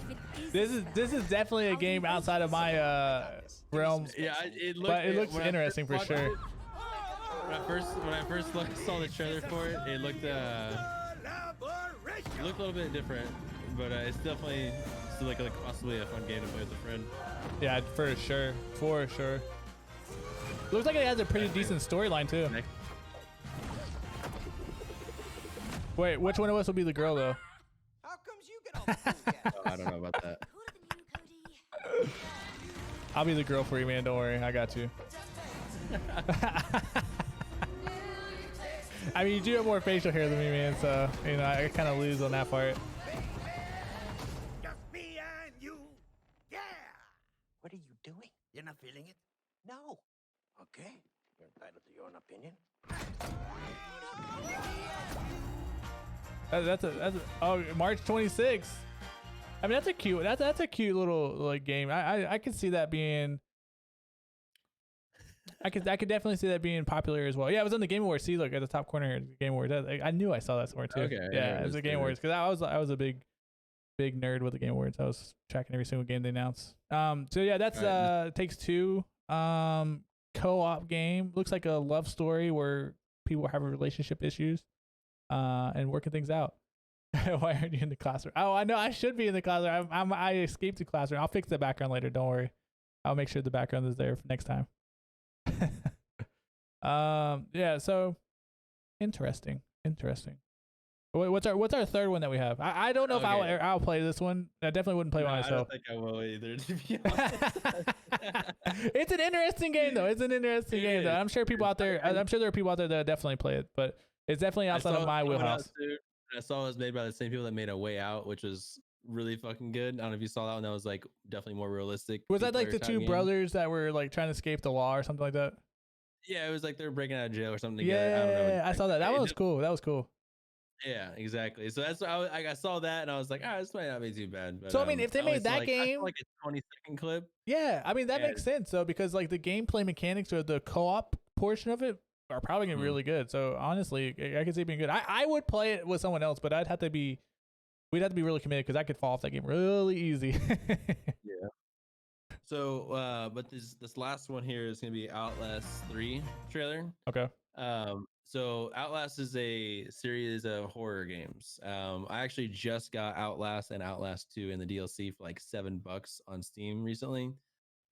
you. This is definitely a game outside of my realm. Yeah, it looks interesting for sure. When I first saw the trailer for it, it looked a little bit different, but it's definitely still like possibly a fun game to play with a friend. Yeah, for sure. Looks like it has a pretty decent storyline too. Wait, which one of us will be the girl though? How comes you get all I don't know about that. I'll be the girl for you, man. Don't worry, I got you. I mean, you do have more facial hair than me, man. So you know, I kind of lose on that part. Just me and you. Yeah. What are you doing? You're not feeling it? No. Okay. You're entitled to your own opinion. That's oh, March 26th. I mean, that's a cute little like game. I could see that being. I could definitely see that being popular as well. Yeah, it was on the Game Awards. See, look at the top corner here, Game Awards. I knew I saw that somewhere too. Okay, yeah, it was the Game Awards because I was a big nerd with the Game Awards. I was tracking every single game they announced. So yeah, that's Takes Two. Co-op game. Looks like a love story where people have relationship issues, and working things out. Why aren't you in the classroom? Oh, I know I should be in the classroom. I escaped the classroom. I'll fix the background later. Don't worry. I'll make sure the background is there for next time. Yeah. So interesting. What's our third one that we have? I don't know if I'll play this one. I definitely wouldn't play one myself. I don't think I will either, to be honest. It's an interesting game though. I'm sure people out there. I'm sure there are people out there that definitely play it, but it's definitely outside of my wheelhouse. I saw it was made by the same people that made A Way Out, which was really fucking good. I don't know if you saw that one. That was like definitely more realistic. Was that like the two brothers that were like trying to escape the law or something like that? Yeah, it was like they were breaking out of jail or something together. Yeah, I don't know. I saw that. That one was cool. That was cool. Yeah, exactly. So that's I saw that and I was like, this might not be too bad. But, so I mean, if they made that game, like a 20-second clip. Yeah, I mean that makes sense though, because like the gameplay mechanics or the co-op portion of it are probably gonna be really good. So honestly, I could see it being good. I would play it with someone else, but we'd have to be really committed because I could fall off that game really easy. Yeah. So, but this last one here is gonna be Outlast 3 trailer. Okay. So Outlast is a series of horror games. I actually just got Outlast and Outlast 2 in the DLC for like $7 on Steam recently.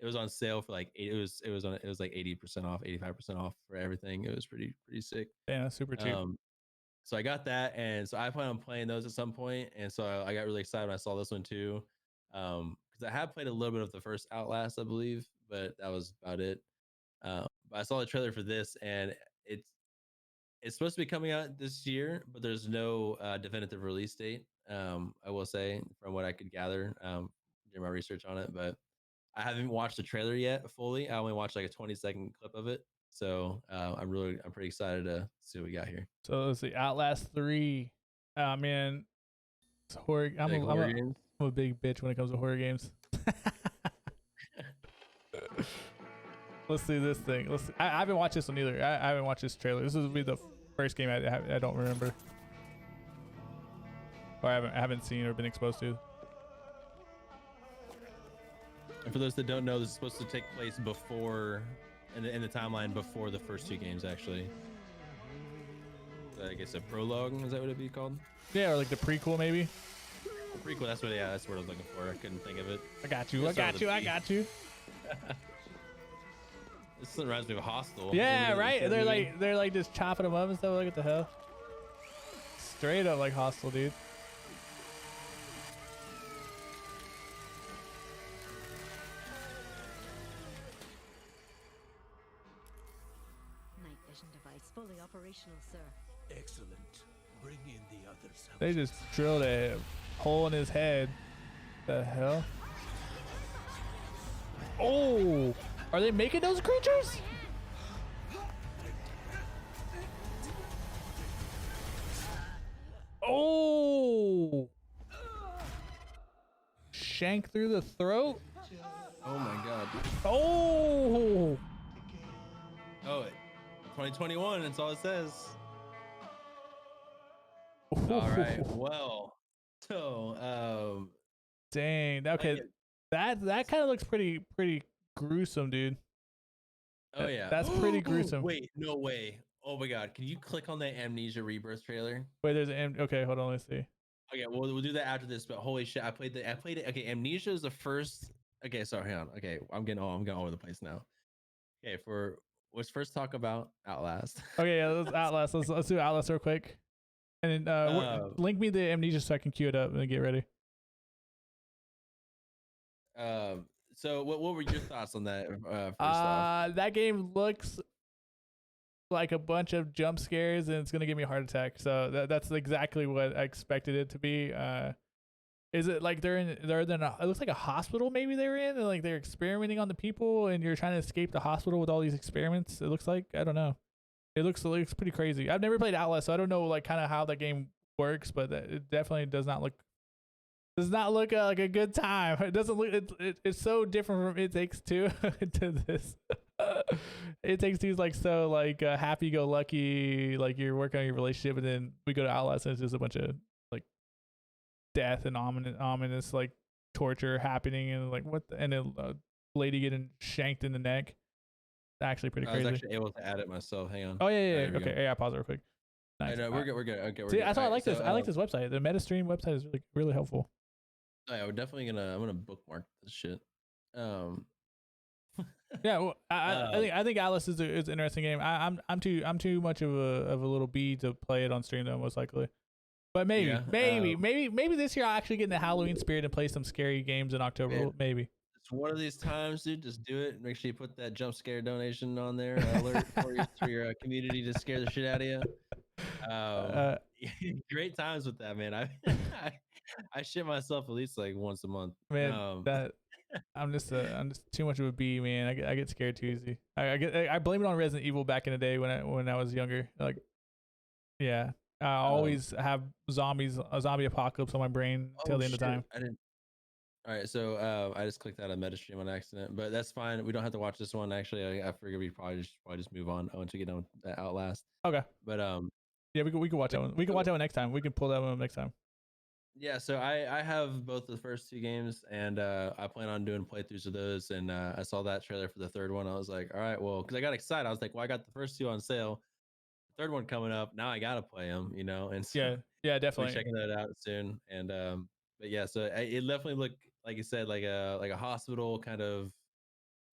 It was on sale for like it was like 80% off, 85% off for everything. It was pretty sick. Yeah, super cheap. So I got that, and so I plan on playing those at some point. And so I got really excited when I saw this one too, because I have played a little bit of the first Outlast, I believe, but that was about it. But I saw the trailer for this, and it's supposed to be coming out this year, but there's no definitive release date. I will say, from what I could gather during my research on it, but I haven't watched the trailer yet fully. I only watched like a 20-second clip of it. So I'm pretty excited to see what we got here. So let's see, Outlast 3. Man, it's horror. I'm a big bitch when it comes to horror games. Let's see this thing. I haven't watched this one either. I haven't watched this trailer. This will be the first game I don't remember, or I haven't seen or been exposed to. And for those that don't know, this is supposed to take place before, in the timeline before the first two games, actually. So I guess a prologue, is that what it'd be called? Yeah, or like the prequel, maybe. Prequel, that's what I was looking for. I couldn't think of it. I got you. This reminds me of Hostel. Yeah, right. They're like just chopping them up and stuff. Like, what the hell? Straight up like Hostel, dude. Night vision device fully operational, sir. Excellent. Bring in the others. They just drilled a hole in his head. The hell? Oh, are they making those creatures? Oh, shank through the throat. Oh my god. Oh. Oh, 2021. That's all it says. All right. Well, so dang. Okay, that kind of looks pretty gruesome, dude. Oh yeah, that's pretty gruesome. Wait, no way. Oh my god, can you click on the Amnesia Rebirth trailer? Wait, there's an okay. Hold on, let's see. Okay, we'll do that after this. But holy shit, I played it. Okay, Amnesia is the first. Okay, sorry, hang on. Okay, I'm getting all over the place now. Okay, let's first talk about Outlast. Okay, yeah, let's Outlast. Let's do Outlast real quick, and then link me the Amnesia so I can queue it up and get ready. So what were your thoughts on that? First off, That game looks like a bunch of jump scares and it's gonna give me a heart attack. So that's exactly what I expected it to be. Is it like they're in it looks like a hospital maybe they're in, and like they're experimenting on the people and you're trying to escape the hospital with all these experiments? It looks like, I don't know. It looks pretty crazy. I've never played Outlast, so I don't know like kind of how the game works, but it definitely does not look like a good time. It doesn't look it's so different from It Takes Two to this. It Takes Two is like so like happy go lucky, like you're working on your relationship, and then we go to Outlast and it's just a bunch of like death and ominous like torture happening, and like and a lady getting shanked in the neck. Actually pretty crazy. I was actually able to add it myself. Hang on. Oh yeah. Okay, yeah, pause it real quick. Nice. No, we're good. Okay, we're See, good. that's why I like So, this. I like this website. The MetaStream website is really helpful. Yeah, I'm gonna bookmark this shit. Yeah, well, I think Alice is an interesting game. I'm too much of a little bee to play it on stream though, most likely. But maybe this year I'll actually get in the Halloween spirit and play some scary games in October. Man. Maybe. It's one of these times, dude. Just do it. Make sure you put that jump scare donation on there, alert for your community to scare the shit out of you. Great times with that, man. I shit myself at least like once a month. Man, I'm just too much of a bee, man. I get scared too easy. I blame it on Resident Evil back in the day when I was younger. Like, yeah, I always have a zombie apocalypse on my brain till the end of time. I didn't. All right, so I just clicked out of MetaStream on accident, but that's fine. We don't have to watch this one. Actually, I figured we probably just move on once we get done with Outlast. Okay. But yeah, we can watch that one. We can watch that one next time. We can pull that one up next time. Yeah, so I have both the first two games, and I plan on doing playthroughs of those. And I saw that trailer for the third one. I was like, all right, well, because I got excited. I was like, well, I got the first two on sale. The third one coming up. Now I gotta play them, you know. And so yeah, definitely checking that out soon. And but yeah, so it definitely looked like you said, like a hospital kind of.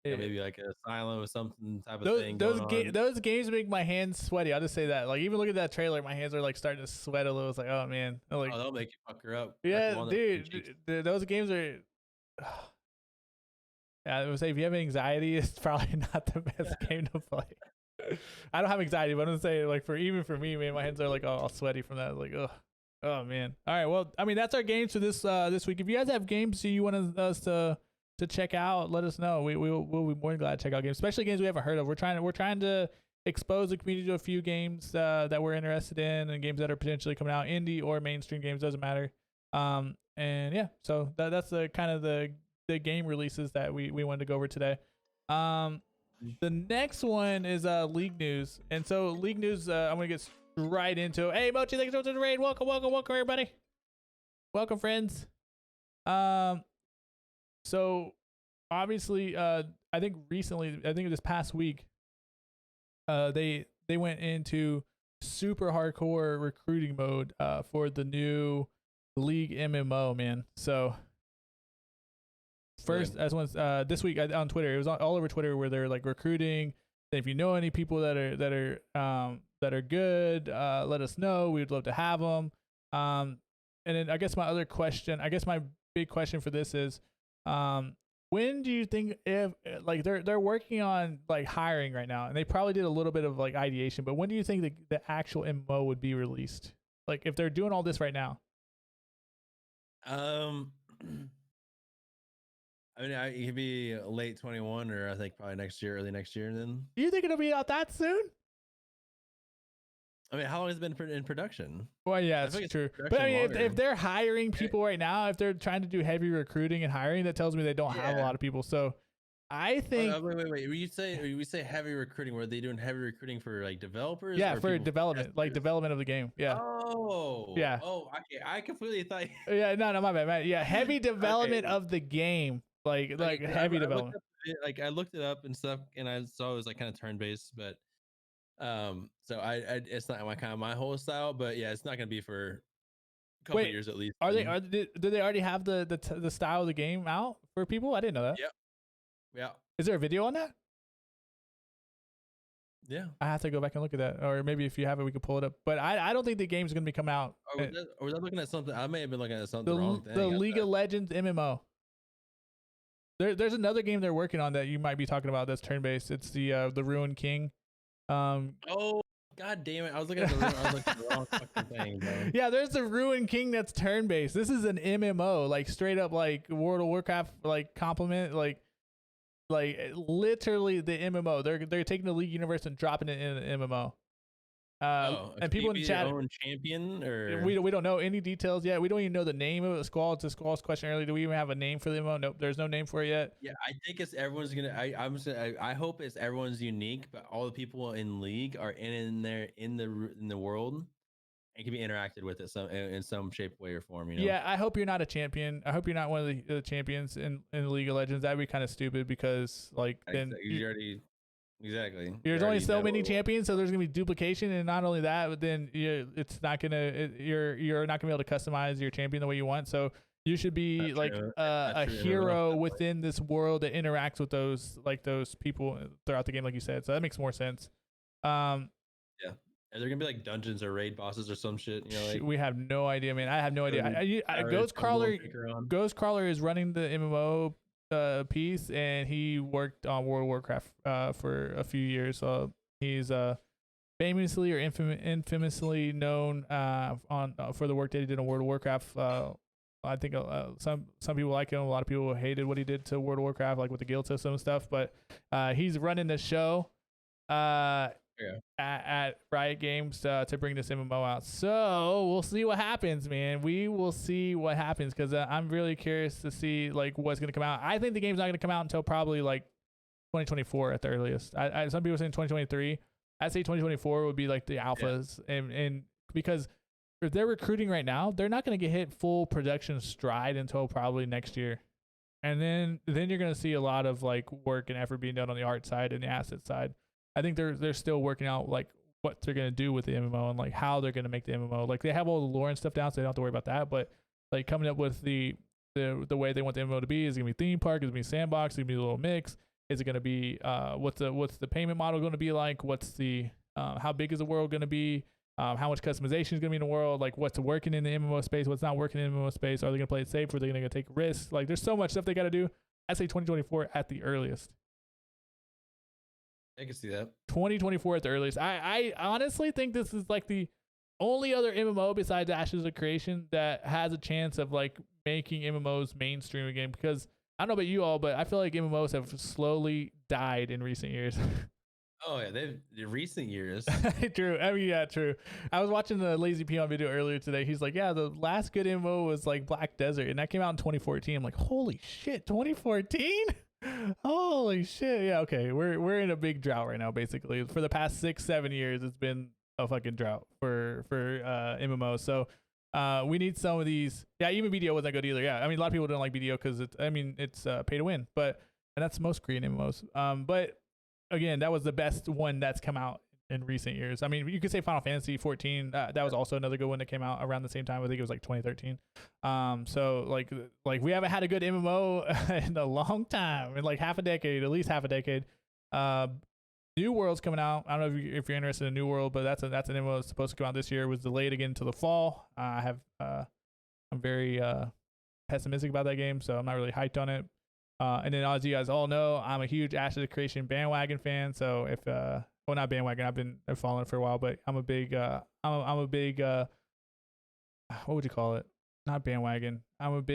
Maybe like an asylum or something type of thing. Those games make my hands sweaty. I'll just say that. Like, even look at that trailer, my hands are like starting to sweat a little. It's like, oh man. Like, they'll make you fuck her up. Yeah, dude. Those games are. Yeah, I would say if you have anxiety, it's probably not the best game to play. I don't have anxiety, but I'm gonna say like for me, man, my hands are like all sweaty from that. Like, oh man. All right, well, I mean that's our games for this week. If you guys have games you want us to check out, let us know. We'll be more than glad to check out games, especially games we haven't heard of. We're trying to expose the community to a few games that we're interested in, and games that are potentially coming out, indie or mainstream games, doesn't matter. And yeah, so that's the kind of the game releases that we wanted to go over today. The next one is League news, and so League news, I'm gonna get right into it. Hey Mochi, thanks for the raid. Welcome everybody. Welcome friends. So obviously, I think this past week, they went into super hardcore recruiting mode for the new League MMO, man. So first, this week on Twitter, it was all over Twitter where they're like recruiting. If you know any people that are good, let us know. We'd love to have them. And then I guess my big question for this is, when do you think, if like they're working on like hiring right now, and they probably did a little bit of like ideation, but when do you think the actual MMO would be released? Like if they're doing all this right now? I mean, it could be late 21, or I think probably early next year. Then do you think it'll be out that soon? I mean, how long has it been in production? Well, yeah, that's true. But I mean, if they're hiring people right now, if they're trying to do heavy recruiting and hiring, that tells me they don't have a lot of people. So I think. Wait. When you say heavy recruiting, were they doing heavy recruiting for like developers? Yeah, for development, like development of the game. Yeah. Oh. Yeah. Oh, okay. I completely thought. Yeah, no, my bad. Yeah, heavy development of the game, like heavy development. I looked it up and stuff, and I saw it was like kind of turn based, but. So I it's not my whole style, but yeah, it's not gonna be for a couple years at least. Do they already have the style of the game out for people? I didn't know that. Yeah. Is there a video on that? Yeah. I have to go back and look at that, or maybe if you have it, we could pull it up. But I don't think the game's gonna be come out. Or was I looking at something? I may have been looking at something wrong. The League of Legends MMO. There's another game they're working on that you might be talking about that's turn based. It's the Ruin King. Oh, god damn it! I was looking at the I was looking at the wrong fucking thing, bro. Yeah, there's the Ruin King that's turn based. This is an MMO, like straight up like World of Warcraft, like complement, like literally the MMO. They're taking the League universe and dropping it in an MMO. And people in the chat, own champion, or we don't know any details yet. We don't even know the name of it. Squall, to Squall's question earlier, do we even have a name for the MMO? Nope, there's no name for it yet. Yeah, I think it's everyone's gonna. I hope it's everyone's unique, but all the people in League are in there in the world and can be interacted with it in some shape, way, or form. You know. Yeah, I hope you're not a champion. I hope you're not one of the champions in League of Legends. That'd be kind of stupid because like then you already. Exactly. There's only so many champions, so there's gonna be duplication, and not only that, but then you're not gonna be able to customize your champion the way you want. So you should be like a hero within this world that interacts with those people throughout the game, like you said. So that makes more sense. Yeah. Are there gonna be like dungeons or raid bosses or some shit? You know, like we have no idea, man. I have no idea. Ghostcrawler is running the MMO piece, and he worked on World of Warcraft for a few years. So he's famously or infamously known for the work that he did on World of Warcraft. I think some people like him. A lot of people hated what he did to World of Warcraft, like with the guild system and stuff. But he's running the show at Riot Games to bring this MMO out. So we'll see what happens, man. We will see what happens, because I'm really curious to see like what's going to come out. I think the game's not going to come out until probably like 2024 at the earliest. Some people are saying 2023. I'd say 2024 would be like the alphas, and because if they're recruiting right now, they're not going to get hit full production stride until probably next year. And then you're going to see a lot of like work and effort being done on the art side and the asset side. I think they're still working out like what they're gonna do with the MMO and like how they're gonna make the MMO. Like they have all the lore and stuff down, so they don't have to worry about that. But like coming up with the way they want the MMO to be, is it gonna be theme park? Is it gonna be sandbox? Is it gonna be a little mix? Is it gonna be what's the payment model gonna be like? What's the how big is the world gonna be? How much customization is gonna be in the world? Like what's working in the MMO space? What's not working in the MMO space? Are they gonna play it safe? Or are they gonna take risks? Like there's so much stuff they gotta do. I'd say 2024 at the earliest. I can see that. 2024 at the earliest. I honestly think this is like the only other MMO besides Ashes of Creation that has a chance of like making MMOs mainstream again, because I don't know about you all, but I feel like MMOs have slowly died in recent years. Oh yeah, in recent years. True. I mean, yeah, true. I was watching the Lazy Peon video earlier today. He's like, yeah, the last good MMO was like Black Desert, and that came out in 2014. I'm like, holy shit, 2014? Holy shit. Yeah, okay. We're in a big drought right now, basically. For the past 6-7 years, it's been a fucking drought for MMOs. So we need some of these. Yeah, even BDO wasn't good either. Yeah, I mean, a lot of people don't like BDO because it's pay to win, and that's most Korean MMOs. But again, that was the best one that's come out in recent years. I mean, you could say Final Fantasy 14. That was also another good one that came out around the same time. I think it was like 2013. So like we haven't had a good MMO in a long time, in like half a decade, at least half a decade. New World's coming out. I don't know if you're interested in New World, but that's an MMO that's supposed to come out this year. It was delayed again to the fall. I'm very pessimistic about that game, so I'm not really hyped on it. And then as you guys all know, I'm a huge Ashes of Creation bandwagon fan. So if well, not bandwagon, I've following it for a while, but I'm a big what would you call it? Not bandwagon. I'm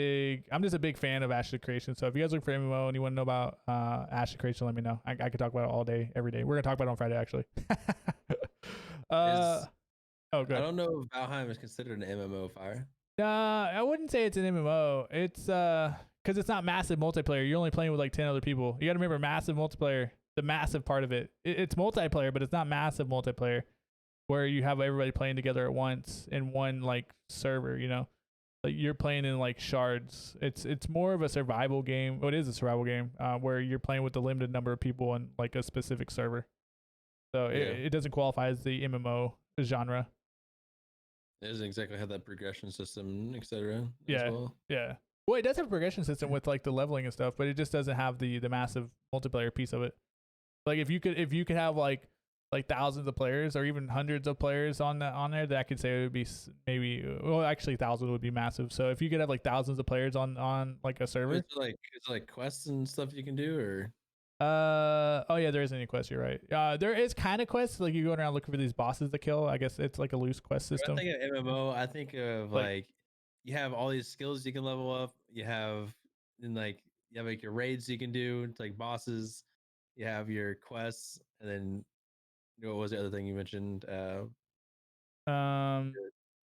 just a big fan of Ashes of Creation. So if you guys look for MMO and you want to know about Ashes of Creation, let me know. I could talk about it all day, every day. We're gonna talk about it on Friday, actually. Good. I don't know if Valheim is considered an MMO fire. I wouldn't say it's an MMO. It's because it's not massive multiplayer. You're only playing with like 10 other people. You got to remember massive multiplayer, the massive part of it. It's multiplayer, but it's not massive multiplayer where you have everybody playing together at once in one like server, you know? Like you're playing in like shards. It's more of a survival game. Well, it is a survival game where you're playing with a limited number of people in like a specific server. So it doesn't qualify as the MMO genre. It doesn't exactly have that progression system, etc. Yeah. Yeah. Well, it does have a progression system with like the leveling and stuff, but it just doesn't have the massive multiplayer piece of it. Like if you could have like like thousands of players or even hundreds of players on there, that I could say it would be maybe, well, actually thousands would be massive. So if you could have like thousands of players on like a server, Is it like quests and stuff you can do, or oh yeah, there isn't any quest. You're right. There is kind of quests, like you going around looking for these bosses to kill. I guess it's like a loose quest system. I think of MMO. I think of like you have all these skills you can level up. You have like your raids you can do. It's like bosses. You have your quests, and then what was the other thing you mentioned?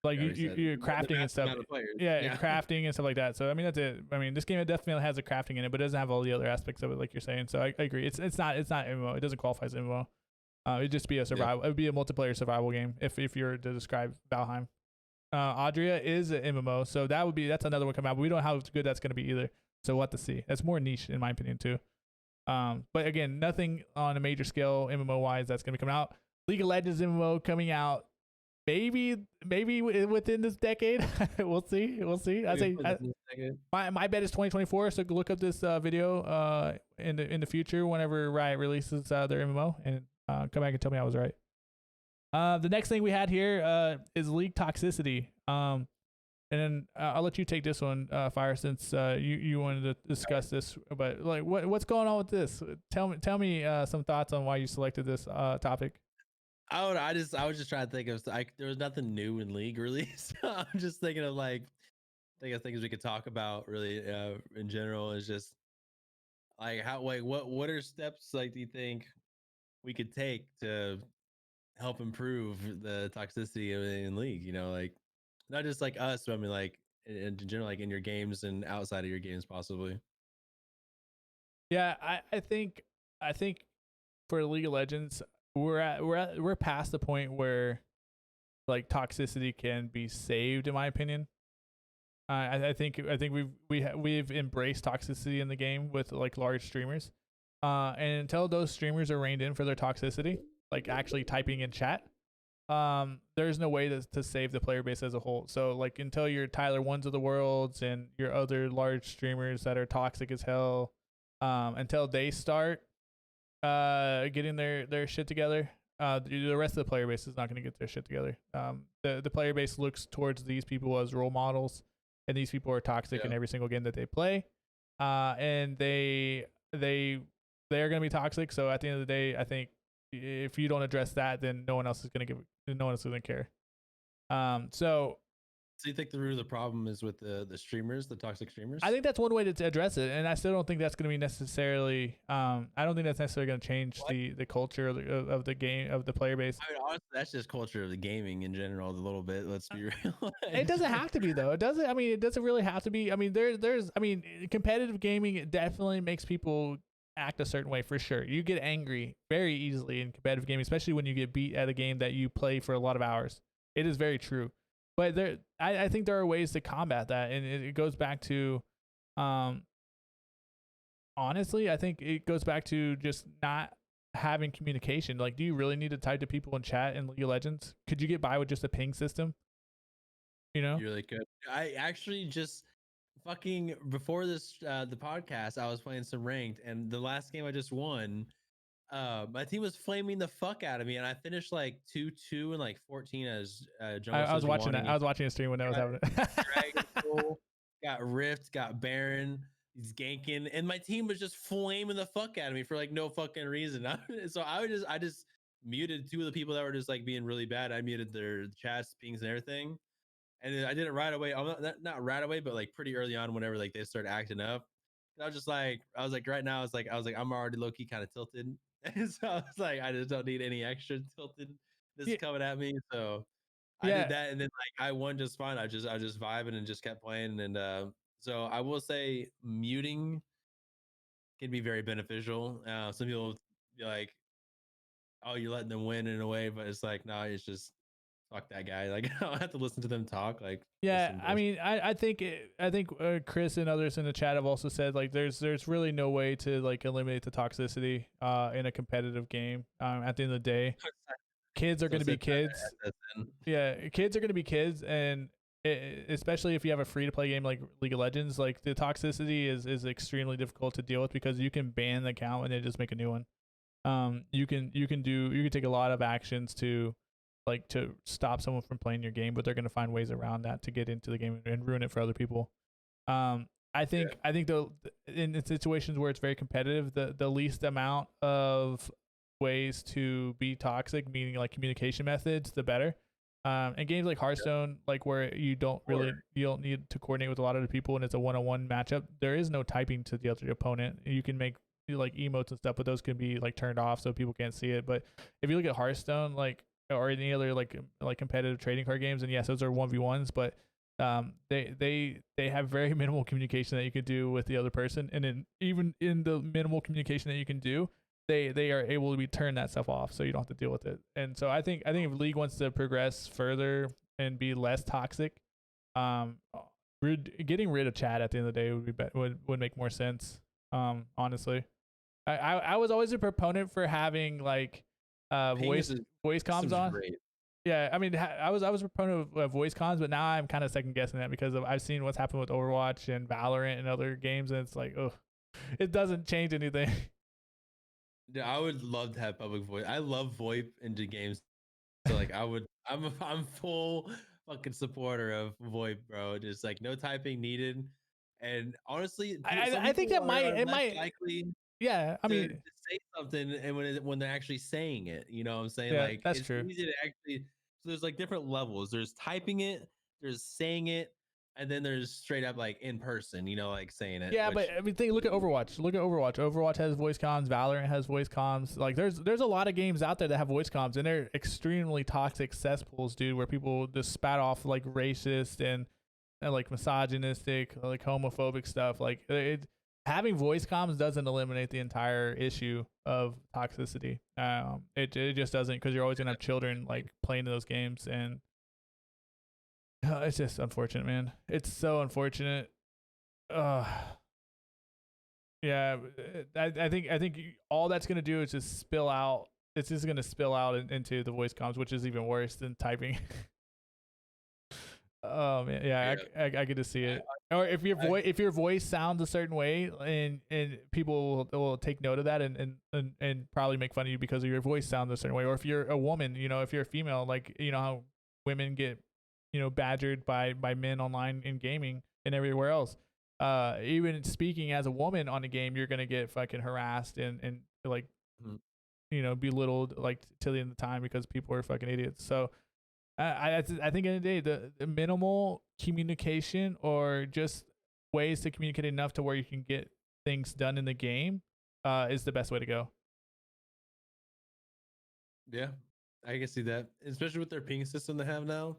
Like you're crafting and stuff. Yeah, crafting and stuff like that. So I mean that's it. I mean this game definitely has a crafting in it, but it doesn't have all the other aspects of it, like you're saying. So I agree. It's not MMO. It doesn't qualify as MMO. It'd just be a survival. It would be a multiplayer survival game if you were to describe Valheim. Adria is an MMO, so that's another one coming out. But we don't know how good that's going to be either. So we'll have to see. That's more niche in my opinion too. But again, nothing on a major scale MMO wise that's going to be coming out. League of Legends MMO coming out. Maybe within this decade. We'll see. I say my bet is 2024. So look up this video in the future whenever Riot releases their MMO, and come back and tell me I was right. The next thing we had here is League Toxicity. And then I'll let you take this one, Fire, since you wanted to discuss this. But like, what's going on with this? Tell me some thoughts on why you selected this topic. I was just trying to think of there was nothing new in League release. I'm just thinking of things we could talk about really in general. Is just like what are steps like do you think we could take to help improve the toxicity in League? You know, like not just like us, but I mean like in general, like in your games and outside of your games possibly. Yeah, I think for League of Legends, we're past the point where like toxicity can be saved, in my opinion. I think we've embraced toxicity in the game with like large streamers, and until those streamers are reined in for their toxicity, like actually typing in chat, there's no way to save the player base as a whole. So like until your Tyler Ones of the worlds and your other large streamers that are toxic as hell, until they start getting their shit together, the rest of the player base is not going to get their shit together. The player base looks towards these people as role models, and these people are toxic in every single game that they play, and they are going to be toxic. So at the end of the day, I think if you don't address that, then no one else is going to care. So you think the root of the problem is with the streamers, the toxic streamers? I think that's one way to address it, and I still don't think that's going to be necessarily. I don't think that's necessarily going to change the culture of the game, of the player base. I mean, honestly, that's just culture of the gaming in general, a little bit. Let's be real. It doesn't have to be though. It doesn't. I mean, it doesn't really have to be. I mean, there's. I mean, competitive gaming, it definitely makes people act a certain way for sure. You get angry very easily in competitive gaming, especially when you get beat at a game that you play for a lot of hours. It is very true. But I think there are ways to combat that, and it goes back to, honestly, I think it goes back to just not having communication. Like, do you really need to type to people in chat in League of Legends? Could you get by with just a ping system? You know, you really could. I actually just fucking before this the podcast, I was playing some ranked, and the last game I just won. My team was flaming the fuck out of me, and I finished like 2-2 and like 14 as I was watching that. I was watching a stream when that was happening. Dragon Soul, got Rift, got Baron, he's ganking, and my team was just flaming the fuck out of me for like no fucking reason. So I just muted two of the people that were just like being really bad. I muted their chats, pings, and everything, and then I did it right away. I'm not right away, but like pretty early on, whenever like they started acting up. I was like right now, I'm already low key kind of tilted. And so I was like, I just don't need any extra tilted coming at me. So I did that, and then like I won just fine. I was just vibing and just kept playing. And so I will say muting can be very beneficial. Some people be like, "Oh, you're letting them win in a way," but it's like, no, it's just fuck that guy. Like I don't have to listen to them talk. Like I mean, I think Chris and others in the chat have also said like there's really no way to like eliminate the toxicity in a competitive game. At the end of the day, kids are going to be kids. Yeah, kids are going to be kids, and especially if you have a free to play game like League of Legends, like the toxicity is extremely difficult to deal with because you can ban the account and then just make a new one. you can take a lot of actions to stop someone from playing your game, but they're going to find ways around that to get into the game and ruin it for other people. I think in situations where it's very competitive, the least amount of ways to be toxic, meaning like communication methods, the better. And games like Hearthstone, like where you don't need to coordinate with a lot of the people and it's a one-on-one matchup, there is no typing to the other opponent. You can make like emotes and stuff, but those can be like turned off so people can't see it. But if you look at Hearthstone, like, or any other like competitive trading card games, and yes, those are 1v1s, but they have very minimal communication that you can do with the other person, and then even in the minimal communication that you can do, they are able to turn that stuff off, so you don't have to deal with it. And so I think if League wants to progress further and be less toxic, getting rid of chat at the end of the day would make more sense. Honestly, I was always a proponent for having like voice comms on. Great. Yeah, I mean, I was a proponent of voice comms, but now I'm kind of second guessing that because I've seen what's happened with Overwatch and Valorant and other games, and it's like, oh, it doesn't change anything. Dude, I would love to have public voice. I love VoIP into games, so like I'm full fucking supporter of VoIP, bro. Just like no typing needed, and honestly, I think that might likely. Yeah, I mean, to say something, and when they're actually saying it, you know what I'm saying? Yeah, like that's it's true. easy to actually. So there's like different levels. There's typing it, there's saying it, and then there's straight up like in person, you know, like saying it. Yeah, but I mean, look at Overwatch. Overwatch has voice comms. Valorant has voice comms. Like, there's a lot of games out there that have voice comms, and they're extremely toxic cesspools, dude, where people just spat off like racist and like misogynistic, like homophobic stuff. Like, having voice comms doesn't eliminate the entire issue of toxicity. It just doesn't, because you're always gonna have children like playing those games, and it's just unfortunate, man. It's so unfortunate. Yeah, I think all that's gonna do is just spill out. It's just gonna spill out into the voice comms, which is even worse than typing. Oh man, yeah. I get to see it. Or if your voice sounds a certain way, and people will take note of that and probably make fun of you because of your voice sounds a certain way. Or if you're a woman, you know, if you're a female, like, you know how women get, you know, badgered by men online in gaming and everywhere else. Even speaking as a woman on a game, you're gonna get fucking harassed and like, you know, belittled like till the end of the time because people are fucking idiots. So I think in the day, the minimal communication or just ways to communicate enough to where you can get things done in the game is the best way to go. Yeah, I can see that, especially with their ping system they have now.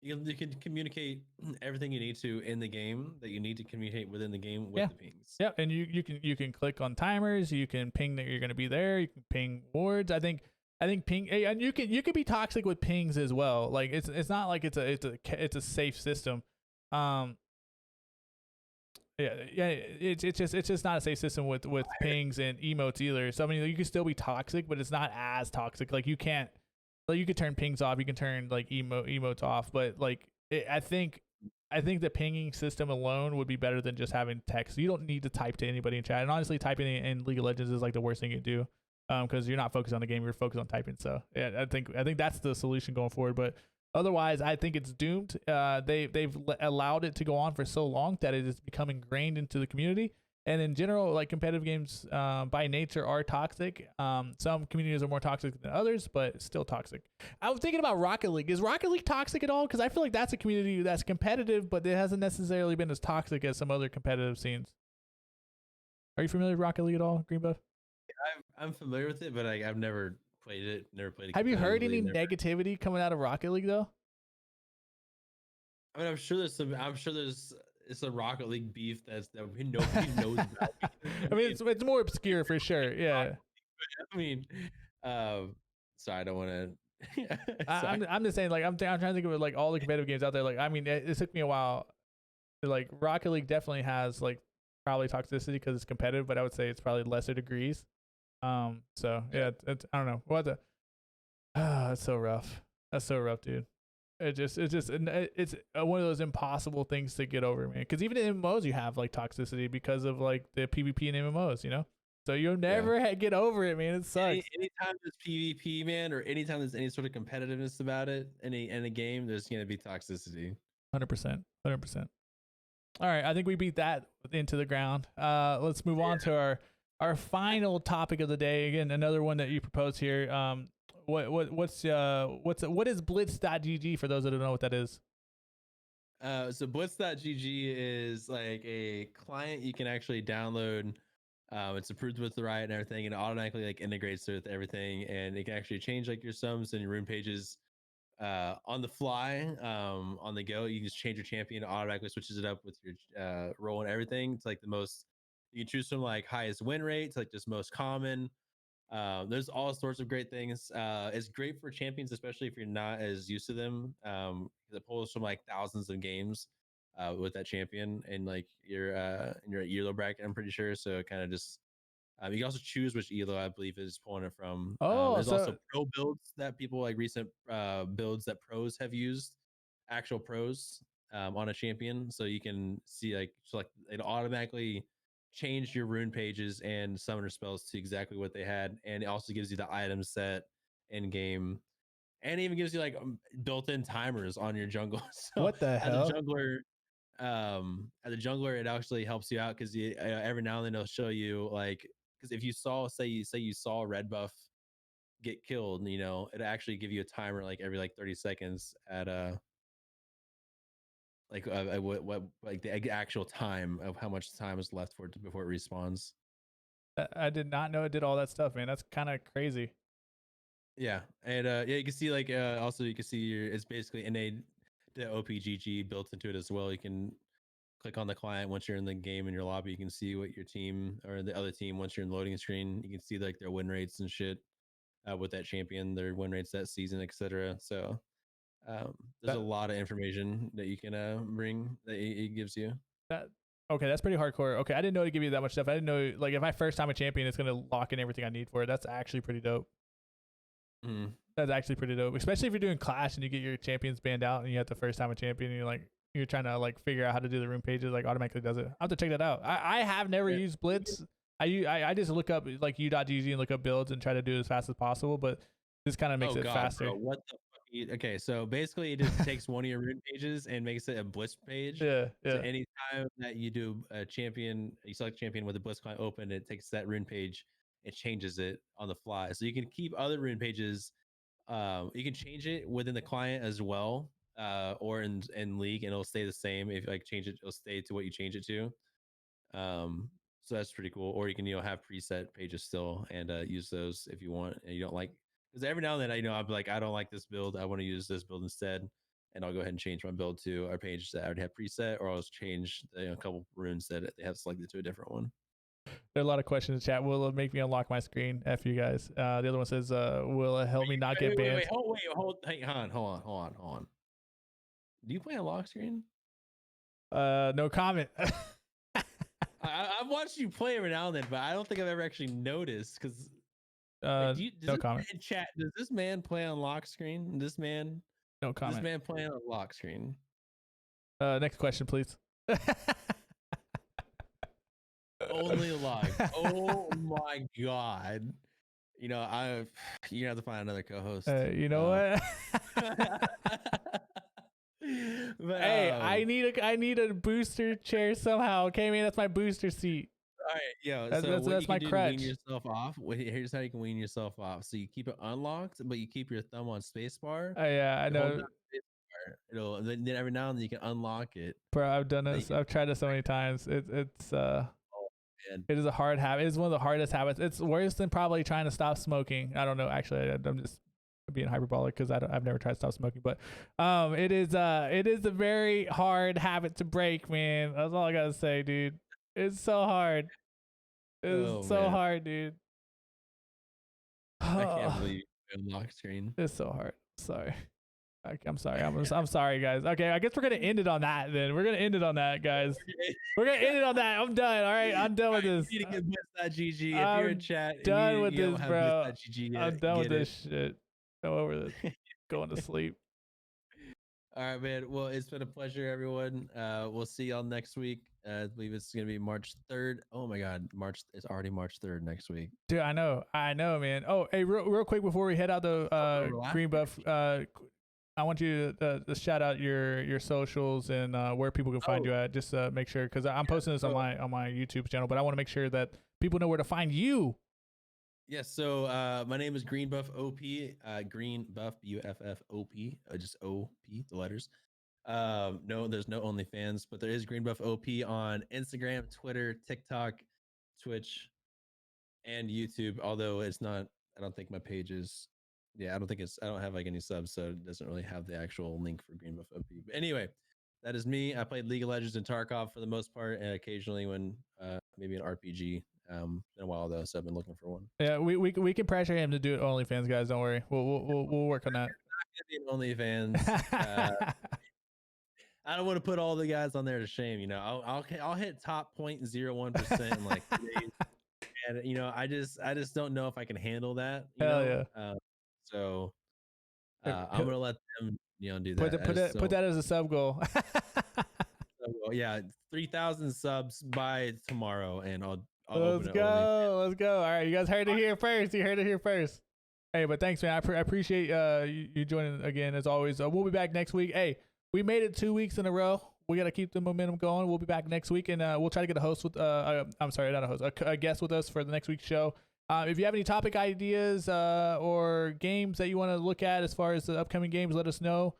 You can communicate everything you need to in the game that you need to communicate within the game with the pings. Yeah, and you can click on timers. You can ping that you're going to be there. You can ping wards. I think ping, and you could be toxic with pings as well. Like, it's not like it's a safe system. It's just not a safe system with pings and emotes either. So I mean, you can still be toxic, but it's not as toxic. Like, you can't, like, you could turn pings off, you can turn like emotes off, but like I think the pinging system alone would be better than just having text. You don't need to type to anybody in chat, and honestly, typing in League of Legends is like the worst thing you do. Because you're not focused on the game, you're focused on typing. So yeah, I think that's the solution going forward. But otherwise, I think it's doomed. They've allowed it to go on for so long that it has become ingrained into the community. And in general, like, competitive games by nature are toxic. Some communities are more toxic than others, but still toxic. I was thinking about Rocket League. Is Rocket League toxic at all? Because I feel like that's a community that's competitive, but it hasn't necessarily been as toxic as some other competitive scenes. Are you familiar with Rocket League at all, GreenBuff? I'm familiar with it, but I've never played it. Never played it. Have you heard any negativity coming out of Rocket League though? I mean, I'm sure there's it's a Rocket League beef that nobody knows about. I mean, it's more obscure for sure. Yeah. I mean, sorry, I don't want to. I'm just saying, like, I'm trying to think of like all the competitive games out there. Like, I mean, it took me a while. Like, Rocket League definitely has like probably toxicity because it's competitive, but I would say it's probably lesser degrees. So yeah, it's I don't know what the. It's so rough. That's so rough, dude. It's one of those impossible things to get over, man. Because even in MMOs, you have like toxicity because of like the PvP in MMOs, you know. So you'll never get over it, man. It sucks. Anytime there's PvP, man, or anytime there's any sort of competitiveness about it in a game, there's gonna be toxicity. 100%. 100%. All right, I think we beat that into the ground. Let's move on to our final topic of the day. Again, another one that you proposed here. What is blitz.gg for those that don't know what that is? So blitz.gg is like a client you can actually download. It's approved with the riot and everything, and it automatically like integrates with everything, and it can actually change like your sums and your rune pages on the fly, on the go. You can just change your champion, it automatically switches it up with your role and everything. It's like the most, you can choose from like highest win rate to like just most common. There's all sorts of great things. It's great for champions, especially if you're not as used to them. It pulls from like thousands of games with that champion and like your elo bracket, I'm pretty sure. So it kind of just you can also choose which elo I believe is pulling it from. There's also pro builds that people like recent builds that pros have used, actual pros on a champion. So you can see like it automatically change your rune pages and summoner spells to exactly what they had, and it also gives you the item set in game, and it even gives you like built-in timers on your jungle. So what the hell? As a jungler, it actually helps you out because every now and then it'll show you like, because if you saw say you saw a red buff get killed, you know, it actually give you a timer like every like 30 seconds at what like the actual time of how much time is left for it before it respawns. I did not know it did all that stuff, man. That's kind of crazy. Yeah, and yeah, you can see like also you can see it's basically innate the OPGG built into it as well. You can click on the client once you're in the game in your lobby. You can see what your team or the other team once you're in the loading screen. You can see like their win rates and shit with that champion, their win rates that season, etc. So there's a lot of information that you can bring that it gives you. Okay, that's pretty hardcore. Okay, I didn't know it give you that much stuff. I didn't know like if I first time a champion, it's gonna lock in everything I need for it. That's actually pretty dope. That's actually pretty dope, especially if you're doing Clash and you get your champions banned out and you have to first time a champion and you're trying to like figure out how to do the rune pages, like automatically does it. I have to check that out. I have never used Blitz. I just look up like u.gg and look up builds and try to do it as fast as possible, but this kind of makes it faster. Bro, what the fuck? Okay, so basically it just takes one of your rune pages and makes it a Blitz page. Yeah. So anytime that you do a champion, you select champion with the BlizConline open, it takes that rune page, it changes it on the fly. So you can keep other rune pages. You can change it within the client as well, or in League, and it'll stay the same. If you like change it, it'll stay to what you change it to. So that's pretty cool. Or you can have preset pages still and use those if you want, and you don't like, because every now and then I'll be like, I don't like this build, I want to use this build instead, and I'll go ahead and change my build to our page that I already have preset, or I'll just change a couple runes that they have selected to a different one. There are a lot of questions in chat. Will it make me unlock my screen? F you guys. The other one says, will it help me not get banned? Hold on. Do you play on lock screen? No comment. I've watched you play every now and then, but I don't think I've ever actually noticed because no comment. In chat, does this man play on lock screen? This man? No comment. This man playing on lock screen? Next question, please. Only log. Oh my god. You have to find another co-host. You know what? But, hey, I need a booster chair somehow. Okay, man, that's my booster seat. All right, yo. That's my crutch. Wean yourself off. Here's how you can wean yourself off. So you keep it unlocked, but you keep your thumb on spacebar. Oh yeah, I know. Then every now and then you can unlock it. Bro, I've done this. I've tried this so many times. It is a hard habit. It's one of the hardest habits. It's worse than probably trying to stop smoking. I don't know. Actually, I'm just being hyperbolic because I've never tried to stop smoking. But it is a very hard habit to break, man. That's all I gotta say, dude. It's so hard. It's hard, dude. I can't believe you unlock screen. It's so hard. Sorry. I'm sorry. I'm sorry, guys. Okay, I guess we're gonna end it on that. Then we're gonna end it on that, guys. We're gonna end it on that. I'm done. All right, I'm done with this. You need to get blitz.gg. If you're in chat, done with this, bro. I'm done with this shit. Go over this. Going to sleep. All right, man. Well, it's been a pleasure, everyone. We'll see y'all next week. I believe it's gonna be March 3rd. Oh my God, March! It's already March 3rd next week. Dude, I know, man. Oh, hey, real quick before we head out the Green Buff, I want you to shout out your socials and where people can find you at. Just make sure, because I'm posting this on my YouTube channel, but I want to make sure that people know where to find you. Yes. So my name is GreenBuffOP. GreenBuff BUFFOP. Just OP, the letters. No, there's no OnlyFans, but there is GreenBuffOP on Instagram, Twitter, TikTok, Twitch, and YouTube. Although it's not, I don't think my page is. Yeah, I don't have like any subs, so it doesn't really have the actual link for GreenBuffOP. But anyway, that is me. I played League of Legends and Tarkov for the most part, and occasionally when maybe an RPG. Been a while though, so I've been looking for one. Yeah, we can pressure him to do OnlyFans, guys. Don't worry, we'll work on that. OnlyFans. I don't want to put all the guys on there to shame. You know, I'll hit top 0.01% in like 3 days. And you know, I just don't know if I can handle that. Hell yeah. So I'm gonna let them, do that. Put that as a sub goal. Yeah, 3,000 subs by tomorrow, and I'll let's go. Let's go. All right, you guys heard it here first. You heard it here first. Hey, but thanks, man. I appreciate you joining again as always. We'll be back next week. Hey, we made it 2 weeks in a row. We got to keep the momentum going. We'll be back next week, and we'll try to get a host with I'm sorry, not a host, a guest with us for the next week's show. If you have any topic ideas or games that you want to look at as far as the upcoming games, let us know.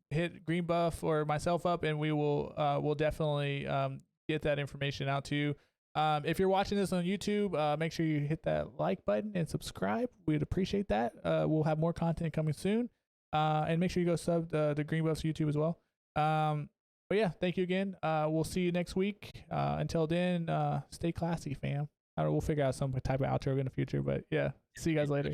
Hit Green Buff or myself up, and we'll definitely get that information out to you. If you're watching this on YouTube, make sure you hit that like button and subscribe. We'd appreciate that. We'll have more content coming soon. And make sure you go sub the Green Buff's YouTube as well. But yeah, thank you again. We'll see you next week. Until then, stay classy, fam. We'll figure out some type of outro in the future. But yeah, see you guys later.